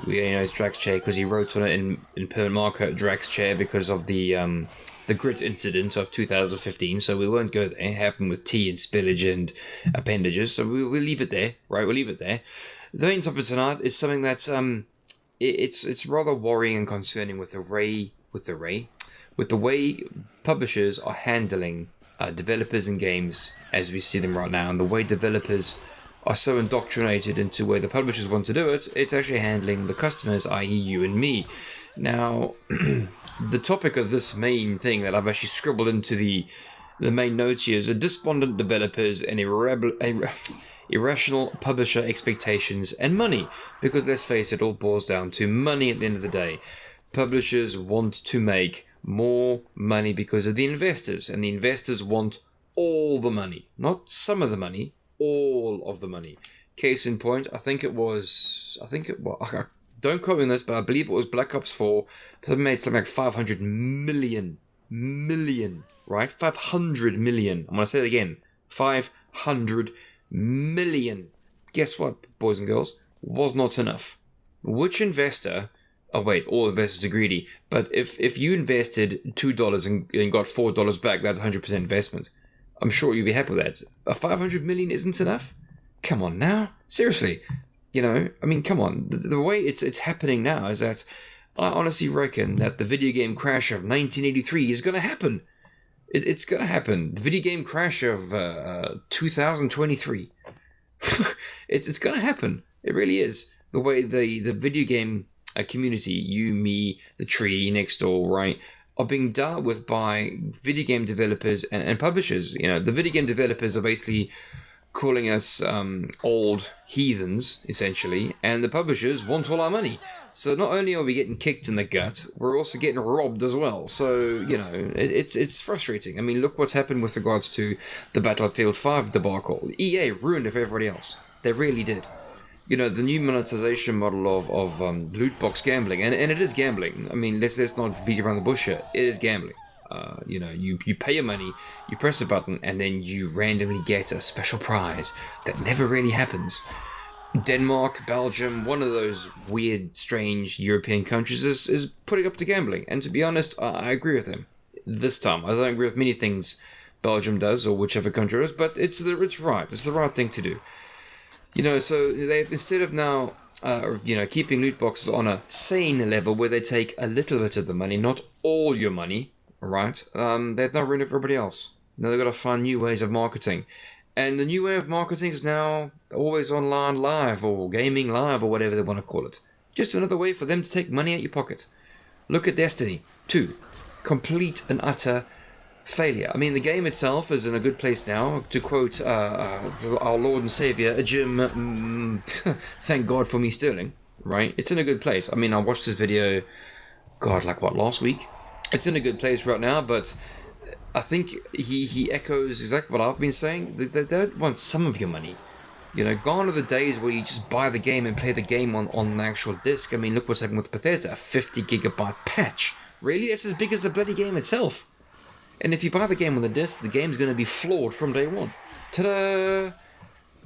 We know it's Drax's chair because he wrote on it in permanent marker Drax's chair because of the grit incident of 2015. So we won't go there. It happened with tea and spillage and appendages. So we'll leave it there, right? We'll leave it there. The main topic tonight is something that's it's rather worrying and concerning with the way publishers are handling developers and games as we see them right now, and the way developers are so indoctrinated into where the publishers want to do it, it's actually handling the customers, i.e. you and me. Now, the topic of this main thing that I've actually scribbled into the main notes here is despondent developers and irrational publisher expectations and money. Because let's face it, all boils down to money at the end of the day. Publishers want to make more money because of the investors, and the investors want all the money, not some of the money, all of the money. Case in point, I think it was, don't quote me on this, but I believe it was Black Ops 4, they made something like 500 million, right? 500 million. I'm going to say it again. 500 million. Guess what, boys and girls? Was not enough. Which investor... Oh wait, all investors are greedy. But if you invested $2 and got $4 back, that's 100% investment. I'm sure you'd be happy with that. A 500 million isn't enough? Come on now. Seriously. You know, I mean, come on. The way it's happening now is that I honestly reckon that the video game crash of 1983 is going to happen. It's going to happen. The video game crash of 2023. It's going to happen. It really is. The way the video game community, you, me, the tree next door, right, are being dealt with by video game developers and publishers. You know, the video game developers are basically calling us old heathens, essentially, and the publishers want all our money. So not only are we getting kicked in the gut, we're also getting robbed as well. So, you know, it's frustrating. I mean, look what's happened with regards to the Battlefield 5 debacle. EA ruined it for everybody else. They really did. You know, the new monetization model of loot box gambling, and it is gambling. I mean, let's not beat around the bush here. It is gambling. You know, you pay your money, you press a button, and then you randomly get a special prize that never really happens. Denmark, Belgium, one of those weird, strange European countries is putting up to gambling. And to be honest, I agree with them. This time, I don't agree with many things Belgium does, or whichever country it is, but it's right. It's the right thing to do. You know, so they've, instead of now, keeping loot boxes on a sane level where they take a little bit of the money, not all your money, right? They've now ruined it for everybody else. Now they've got to find new ways of marketing. And the new way of marketing is now always online live or gaming live or whatever they want to call it. Just another way for them to take money out your pocket. Look at Destiny 2. Complete and utter failure. I mean, the game itself is in a good place now. To quote our Lord and Savior, Jim, thank God for me Sterling, right? It's in a good place. I mean, I watched this video, last week? It's in a good place right now, but I think he echoes exactly what I've been saying. They don't want some of your money. You know, gone are the days where you just buy the game and play the game on an actual disc. I mean, look what's happening with Bethesda, a 50 gigabyte patch. Really? That's as big as the bloody game itself. And if you buy the game on the disc, the game's going to be flawed from day one. Ta-da!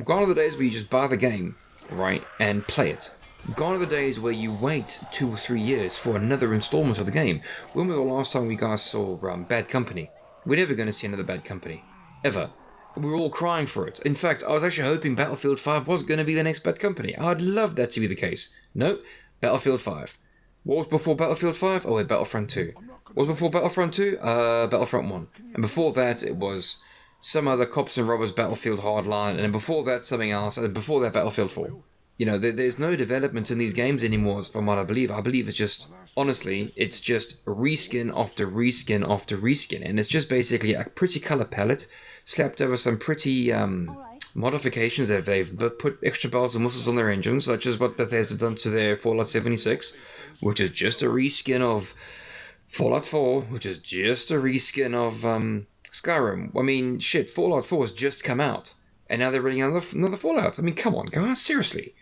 Gone are the days where you just buy the game, right, and play it. Gone are the days where you wait 2 or 3 years for another installment of the game. When was the last time we guys saw Bad Company? We're never going to see another Bad Company. Ever. We were all crying for it. In fact, I was actually hoping Battlefield 5 was going to be the next Bad Company. I'd love that to be the case. No, Battlefield 5. What was before Battlefield 5? Oh, wait, Battlefront 2. What was before Battlefront 2? Battlefront 1. And before that, it was some other Cops and Robbers Battlefield Hardline, and then before that, something else, and before that, Battlefield 4. You know, there's no development in these games anymore, from what I believe. I believe it's just, honestly, it's just reskin after reskin after reskin, and it's just basically a pretty color palette slapped over some pretty modifications. They've put extra bells and whistles on their engines, such as what Bethesda done to their Fallout 76, which is just a reskin of Fallout 4, which is just a reskin of Skyrim. I mean, shit, Fallout 4 has just come out, and now they're running another Fallout. I mean, come on, guys, seriously.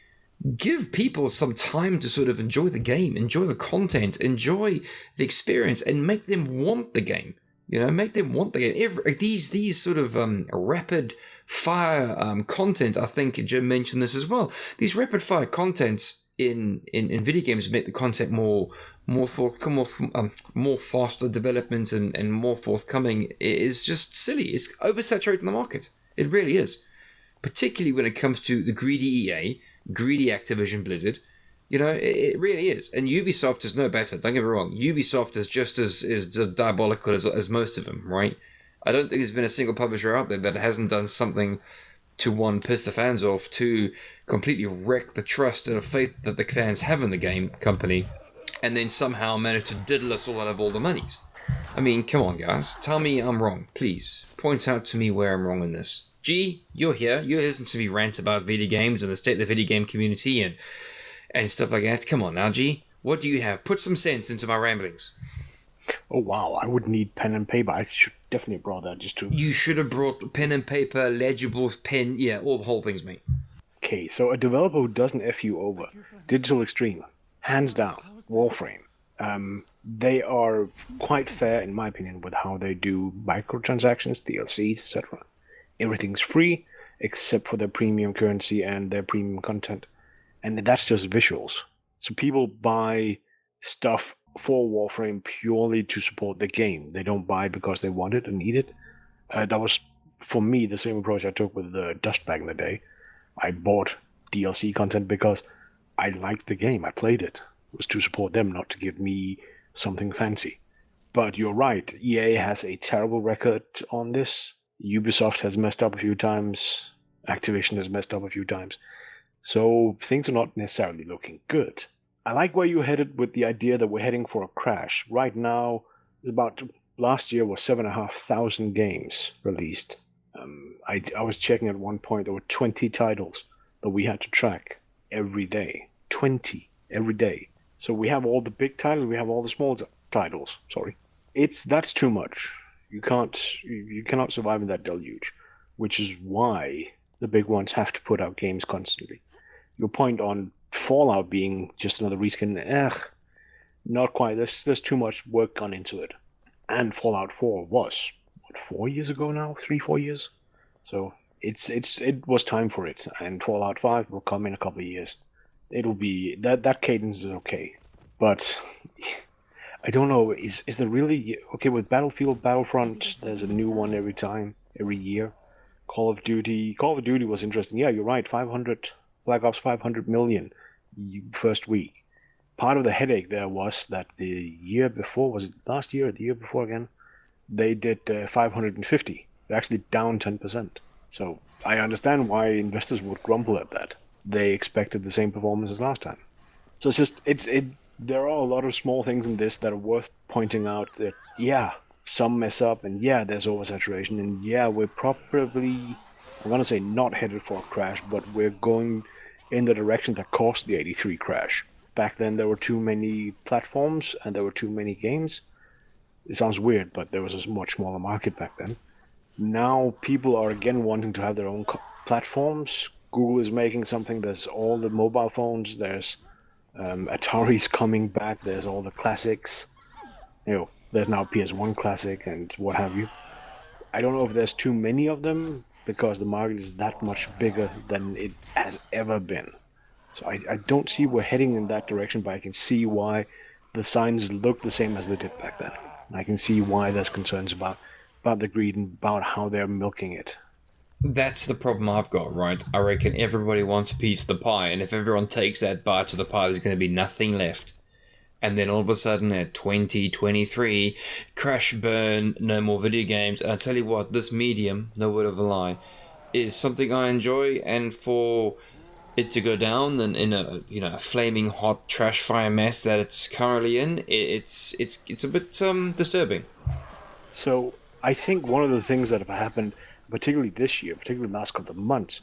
Give people some time to sort of enjoy the game, enjoy the content, enjoy the experience, and make them want the game. You know, make them want the game. These sort of rapid fire content, I think Jim mentioned this as well. These rapid fire contents in video games make the content more faster development and more forthcoming. It is just silly. It's oversaturating the market. It really is. Particularly when it comes to the greedy EA, greedy Activision Blizzard. You know, it really is. And Ubisoft is no better. Don't get me wrong. Ubisoft is just as diabolical as most of them, right? I don't think there's been a single publisher out there that hasn't done something to, one, piss the fans off, two, completely wreck the trust and the faith that the fans have in the game company, and then somehow manage to diddle us all out of all the monies. I mean, come on, guys. Tell me I'm wrong. Please, point out to me where I'm wrong in this. G, you're here. You listen to me rant about video games and the state of the video game community and stuff like that. Come on now, G. What do you have? Put some sense into my ramblings. Oh, wow. I would need pen and paper. I should definitely have brought that just to... You should have brought pen and paper, legible pen, yeah, all the whole things, mate. Okay, so a developer who doesn't F you over. Digital Extreme. Hands down. Warframe. They are quite fair, in my opinion, with how they do microtransactions, DLCs, etc. Everything's free, except for their premium currency and their premium content. And that's just visuals. So people buy stuff for Warframe purely to support the game. They don't buy because they want it and need it. That was, for me, the same approach I took with the Dust back in the day. I bought DLC content because I liked the game. I played it. It was to support them, not to give me something fancy. But you're right. EA has a terrible record on this. Ubisoft has messed up a few times. Activision has messed up a few times. So things are not necessarily looking good. I like where you headed with the idea that we're heading for a crash. Right now, last year was 7,500 games released. I was checking at one point, there were 20 titles that we had to track every day. 20 every day. So we have all the big titles, we have all the small titles. Sorry. That's too much. You cannot survive in that deluge, which is why the big ones have to put out games constantly. Your point on Fallout being just another reskin, not quite. There's too much work gone into it. And Fallout 4 was, 4 years ago now? 3-4 years? So it was time for it. And Fallout 5 will come in a couple of years. It'll be, that cadence is okay. But I don't know, is there really... Okay, with Battlefield, Battlefront, there's a new one every year. Call of Duty was interesting. Yeah, you're right, Black Ops 500 million first week. Part of the headache there was that the year before, was it last year or the year before again? They did 550. They're actually down 10%. So I understand why investors would grumble at that. They expected the same performance as last time. So there are a lot of small things in this that are worth pointing out that, yeah, some mess up, and yeah, there's oversaturation, and yeah, we're probably, I'm going to say not headed for a crash, but we're going in the direction that caused the 83 crash. Back then, there were too many platforms, and there were too many games. It sounds weird, but there was a much smaller market back then. Now, people are again wanting to have their own platforms. Google is making something, there's all the mobile phones, there's Atari's coming back, there's all the classics. There's now PS1 Classic and what have you. I don't know if there's too many of them, because the market is that much bigger than it has ever been. So I don't see we're heading in that direction, but I can see why the signs look the same as they did back then. I can see why there's concerns about the greed and about how they're milking it. That's the problem I've got, right? I reckon everybody wants a piece of the pie, and if everyone takes that bite of the pie, there's going to be nothing left. And then all of a sudden at 2023, crash burn, no more video games. And I tell you what, this medium, no word of a lie, is something I enjoy, and for it to go down and in a a flaming hot trash fire mess that it's currently in, it's a bit disturbing. So I think one of the things that have happened, particularly this year, particularly the last couple of months,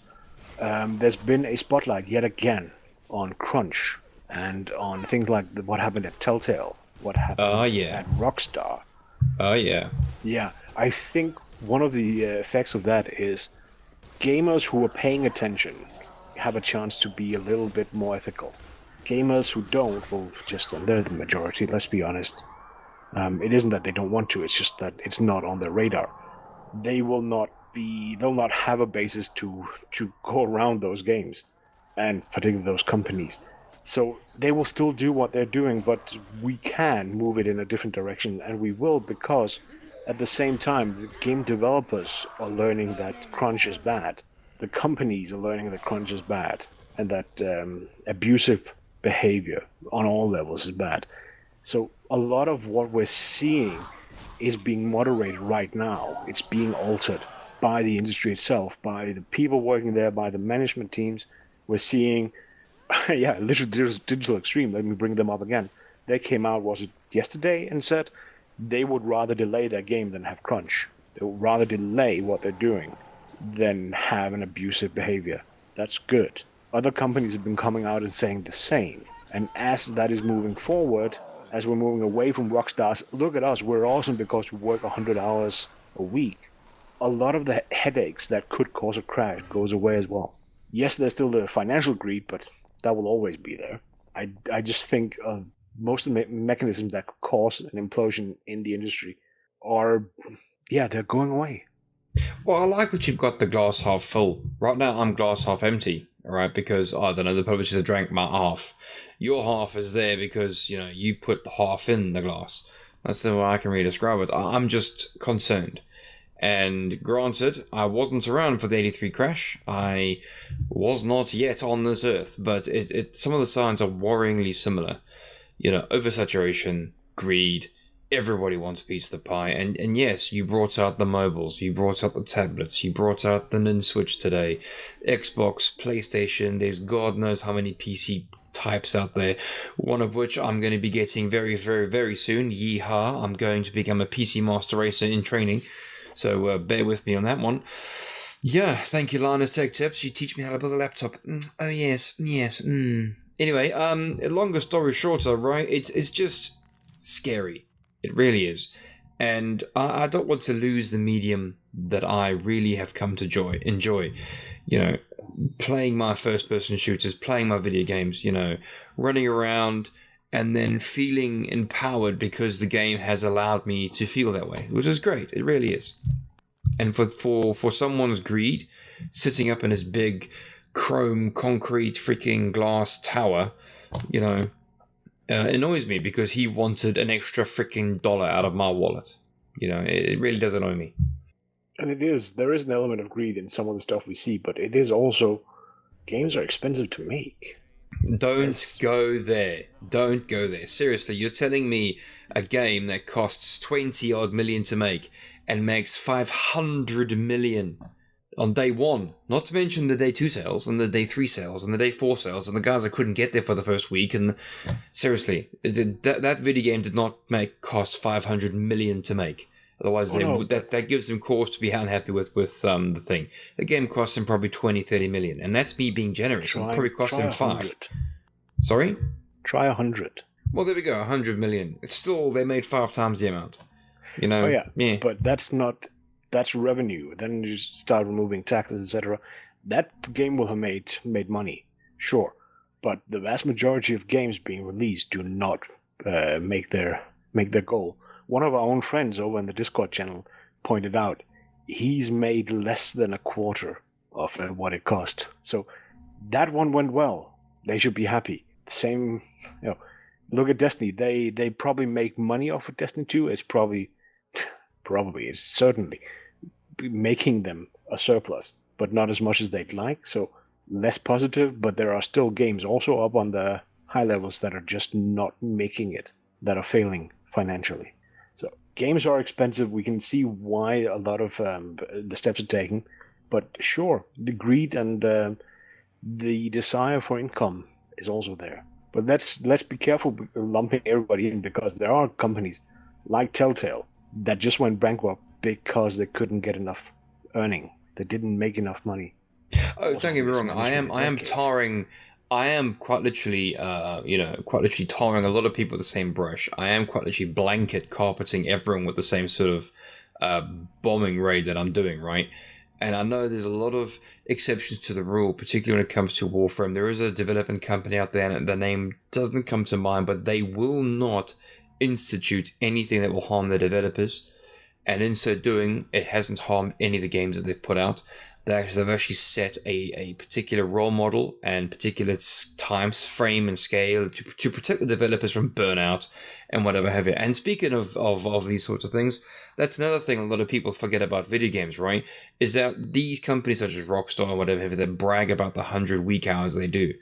there's been a spotlight yet again on crunch and on things like what happened at Telltale, what happened at Rockstar. Oh yeah. Yeah, I think one of the effects of that is gamers who are paying attention have a chance to be a little bit more ethical. Gamers who don't will just, and they're the majority, let's be honest. It isn't that they don't want to, it's just that it's not on their radar. They'll not have a basis to go around those games, and particularly those companies. So they will still do what they're doing, but we can move it in a different direction, and we will, because at the same time, the game developers are learning that crunch is bad. The companies are learning that crunch is bad, and that abusive behavior on all levels is bad. So a lot of what we're seeing is being moderated right now. It's being altered by the industry itself, by the people working there, by the management teams. We're seeing, literally Digital Extreme, let me bring them up again. They came out, was it yesterday, and said they would rather delay their game than have crunch. They would rather delay what they're doing than have an abusive behavior. That's good. Other companies have been coming out and saying the same. And as that is moving forward, as we're moving away from Rockstars, look at us, we're awesome because we work 100 hours a week. A lot of the headaches that could cause a crash goes away as well. Yes, there's still the financial greed, but that will always be there. I just think most of the mechanisms that could cause an implosion in the industry are, they're going away. Well, I like that you've got the glass half full. Right now, I'm glass half empty, all right? Because, I don't know, the publishers have drank my half. Your half is there because, you put the half in the glass. That's the way I can really describe it. I'm just concerned. And granted, I wasn't around for the 83 crash. I was not yet on this earth. But some of the signs are worryingly similar. Oversaturation, greed. Everybody wants a piece of the pie, and yes, you brought out the mobiles, you brought out the tablets, you brought out the Nintendo Switch today, Xbox, PlayStation, there's God knows how many PC types out there, one of which I'm going to be getting very, very, very soon. Yeehaw, I'm going to become a PC Master Racer in training, so bear with me on that one. Yeah, thank you, Linus Tech Tips, you teach me how to build a laptop. Oh yes. Anyway, longer story shorter, right, it's just scary. It really is. And I don't want to lose the medium that I really have come to enjoy. Playing my first-person shooters, playing my video games, running around and then feeling empowered because the game has allowed me to feel that way, which is great. It really is. And for someone's greed, sitting up in his big chrome concrete freaking glass tower, annoys me because he wanted an extra freaking $1 out of my wallet. It really does annoy me. And there is an element of greed in some of the stuff we see, but it is also, games are expensive to make. Don't go there. Don't go there. Seriously, you're telling me a game that costs 20 odd million to make and makes 500 million on day one, not to mention the day 2 sales and the day 3 sales and the day 4 sales and the guys that couldn't get there for the first week. And seriously, that video game did not cost 500 million to make. Otherwise, that gives them cause to be unhappy with the thing. The game costs them probably 20-30 million, and that's me being generous. It'll probably cost them 5. Sorry? Try 100. Well, there we go, 100 million. It's still, they made 5 times the amount. Oh yeah. But that's revenue. Then you start removing taxes, etc. That game will have made money, sure. But the vast majority of games being released do not make their goal. One of our own friends over in the Discord channel pointed out he's made less than a quarter of what it cost. So that one went well. They should be happy. The same, look at Destiny. They probably make money off of Destiny 2. It's it's certainly making them a surplus. but not as much as they'd like. So less positive, but there are still games also up on the high levels that are just not making it, that are failing financially. So games are expensive. We can see why a lot of the steps are taken, but sure, the greed and the desire for income is also there. But let's be careful lumping everybody in, because there are companies like Telltale that just went bankrupt because they couldn't get enough earning. They didn't make enough money. Oh, don't get me wrong. I am quite literally, quite literally tarring a lot of people with the same brush. I am quite literally blanket carpeting everyone with the same sort of bombing raid that I'm doing, right? And I know there's a lot of exceptions to the rule, particularly when it comes to Warframe. There is a development company out there, and the name doesn't come to mind, but they will not institute anything that will harm the developers. And in so doing, it hasn't harmed any of the games that they've put out. They've actually set a particular role model and particular time frame and scale to protect the developers from burnout and whatever have you. And speaking of these sorts of things, that's another thing a lot of people forget about video games, right? Is that these companies such as Rockstar or whatever have you, that brag about the 100 week hours they do.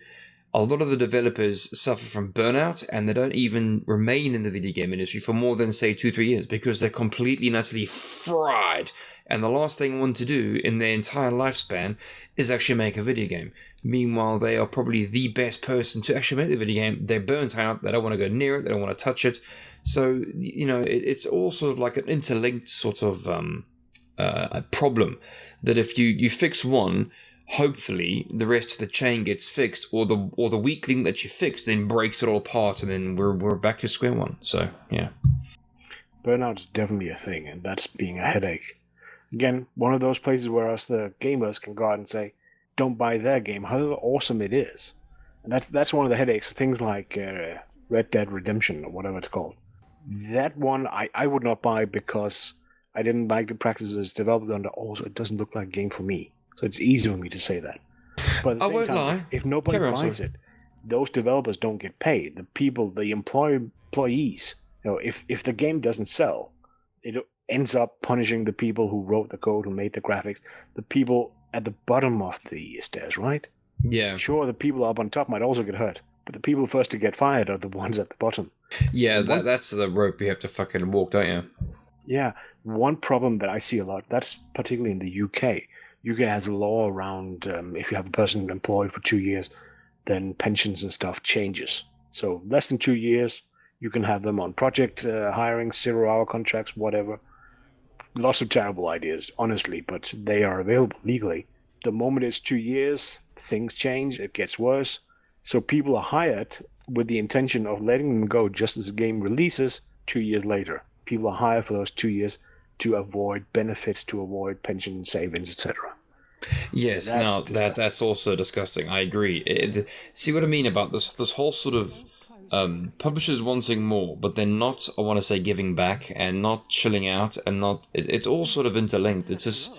A lot of the developers suffer from burnout, and they don't even remain in the video game industry for more than, say, 2-3 years because they're completely and utterly fried. And the last thing they want to do in their entire lifespan is actually make a video game. Meanwhile, they are probably the best person to actually make the video game. They're burnt out. They don't want to go near it. They don't want to touch it. So, it's all sort of like an interlinked sort of a problem that if you fix one, hopefully the rest of the chain gets fixed, or the weak link that you fix then breaks it all apart, and then we're back to square one. So, yeah. Burnout is definitely a thing, and that's being a headache. Again, one of those places where us, the gamers, can go out and say, don't buy their game, however awesome it is. And that's one of the headaches. Things like Red Dead Redemption, or whatever it's called. That one I would not buy because I didn't like the practices developed under. Also, it doesn't look like a game for me. So it's easy for me to say that. But at the same time, if nobody buys it, those developers don't get paid. The people, the employees, if the game doesn't sell, it ends up punishing the people who wrote the code, who made the graphics, the people at the bottom of the stairs, right? Yeah. Sure, the people up on top might also get hurt, but the people first to get fired are the ones at the bottom. Yeah, that's the rope you have to fucking walk, don't you? Yeah, one problem that I see a lot, that's particularly in the UK. UK has a law around if you have a person employed for 2 years, then pensions and stuff changes. So less than 2 years, you can have them on project hiring, 0-hour contracts, whatever. Lots of terrible ideas, honestly, but they are available legally. The moment it's 2 years, things change, it gets worse. So people are hired with the intention of letting them go just as the game releases 2 years later. People are hired for those 2 years to avoid benefits, to avoid pension savings, etc. Yes, that's also disgusting. I agree. See what I mean about this whole sort of publishers wanting more, but they're not, I want to say, giving back and not chilling out, and not. It's all sort of interlinked. It's just,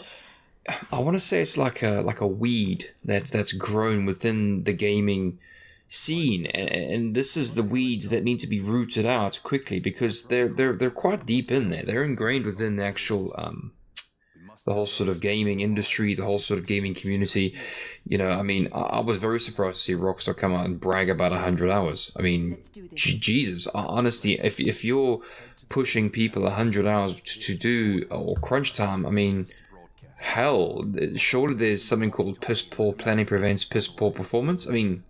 I want to say it's like a weed that's grown within the gaming scene, and this is the weeds that need to be rooted out quickly because they're quite deep in there. They're ingrained within the actual the whole sort of gaming industry, the whole sort of gaming community. I mean, I was very surprised to see Rockstar come out and brag about 100 hours. I mean, Jesus, honestly, if you're pushing people 100 hours to do, or crunch time, I mean, hell, surely there's something called piss poor planning prevents piss poor performance. I mean,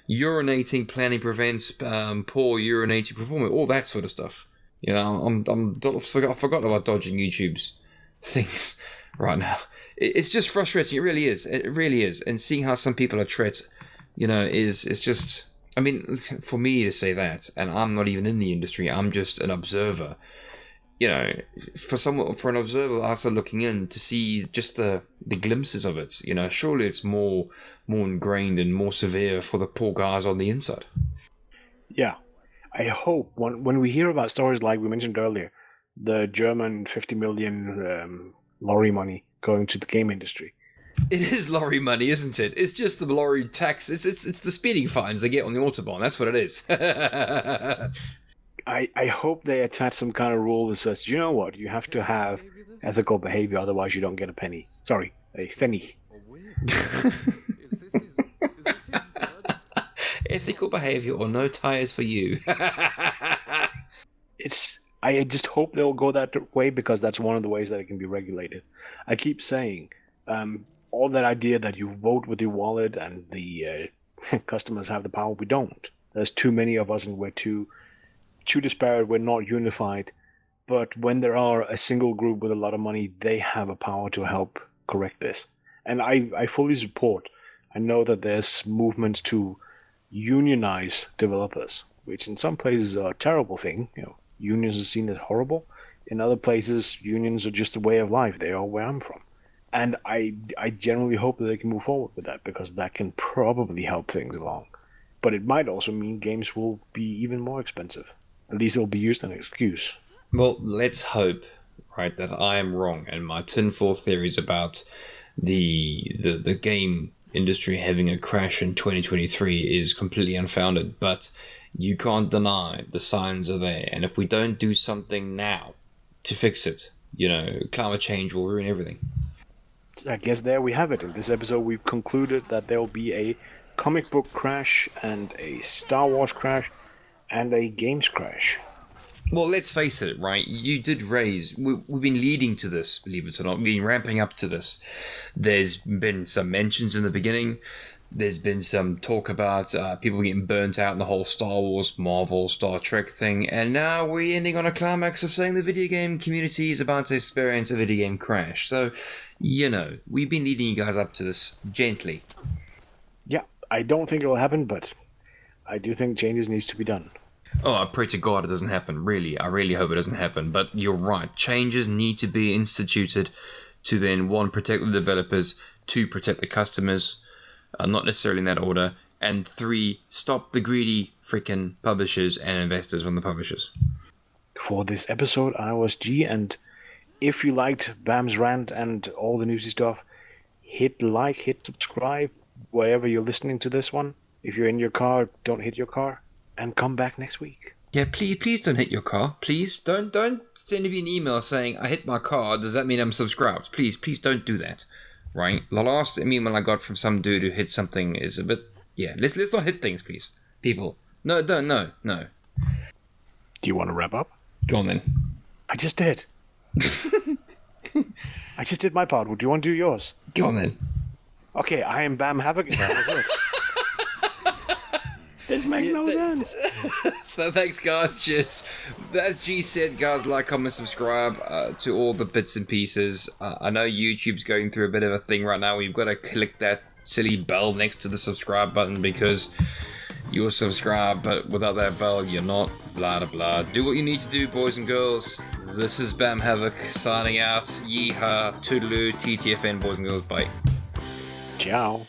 urinating planning prevents poor urinating performance, all that sort of stuff. I've forgotten about dodging YouTube's things right now. It's just frustrating. It really is. It really is. And seeing how some people are treated, is just. I mean, for me to say that, and I'm not even in the industry. I'm just an observer. For an observer outside looking in to see just the glimpses of it. Surely it's more ingrained and more severe for the poor guys on the inside. Yeah. I hope when we hear about stories like we mentioned earlier, the German 50 million lorry money going to the game industry. It is lorry money, isn't it? It's just the lorry tax. It's the speeding fines they get on the Autobahn. That's what it is. I hope they attach some kind of rule that says, you know what, you have to have ethical behavior, otherwise you don't get a penny. Sorry, a pfennig. Is this his blood? Ethical behavior or no tires for you. I just hope they'll go that way, because that's one of the ways that it can be regulated. I keep saying, all that idea that you vote with your wallet and the customers have the power, we don't. There's too many of us and we're too disparate, we're not unified. But when there are a single group with a lot of money, they have a power to help correct this. And I fully support. I know that there's movements to unionize developers, which in some places are a terrible thing. Unions are seen as horrible. In other places, unions are just a way of life. They are where I'm from. And I generally hope that they can move forward with that, because that can probably help things along. But it might also mean games will be even more expensive. At least it'll be used as an excuse. Well, let's hope, right, that I am wrong and my tinfoil theories about the game industry having a crash in 2023 is completely unfounded. But you can't deny the signs are there. And if we don't do something now to fix it, climate change will ruin everything. I guess there we have it. In this episode, we've concluded that there will be a comic book crash and a Star Wars crash and a games crash. Well, let's face it, right? You did raise... We've been leading to this, believe it or not. We've been ramping up to this. There's been some mentions in the beginning. There's been some talk about people getting burnt out in the whole Star Wars, Marvel, Star Trek thing. And now we're ending on a climax of saying the video game community is about to experience a video game crash. So, we've been leading you guys up to this gently. Yeah, I don't think it will happen, but I do think changes needs to be done. Oh, I pray to God it doesn't happen. Really, I really hope it doesn't happen. But you're right. Changes need to be instituted to then, 1, protect the developers, 2, protect the customers, not necessarily in that order, and 3, stop the greedy freaking publishers and investors from the publishers. For this episode, I was G, and if you liked Bam's rant and all the newsy stuff, hit like, hit subscribe, wherever you're listening to this one. If you're in your car, don't hit your car. And come back next week. Yeah, please don't hit your car. Please don't send me an email saying I hit my car. Does that mean I'm subscribed? Please don't do that. Right? The last email I got from some dude who hit something is a bit. Yeah, let's not hit things, please, people. No. Do you want to wrap up? Go on then. I just did. I just did my part. Do you want to do yours? Go on then. Okay, I am Bam Havoc. That was it. This makes no sense. Thanks, guys. Cheers. As G said, guys, like, comment, subscribe to all the bits and pieces. I know YouTube's going through a bit of a thing right now. You've got to click that silly bell next to the subscribe button, because you're subscribed, but without that bell, you're not. Blah, blah, blah. Do what you need to do, boys and girls. This is Bam Havoc signing out. Yeehaw, toodaloo, TTFN, boys and girls. Bye. Ciao.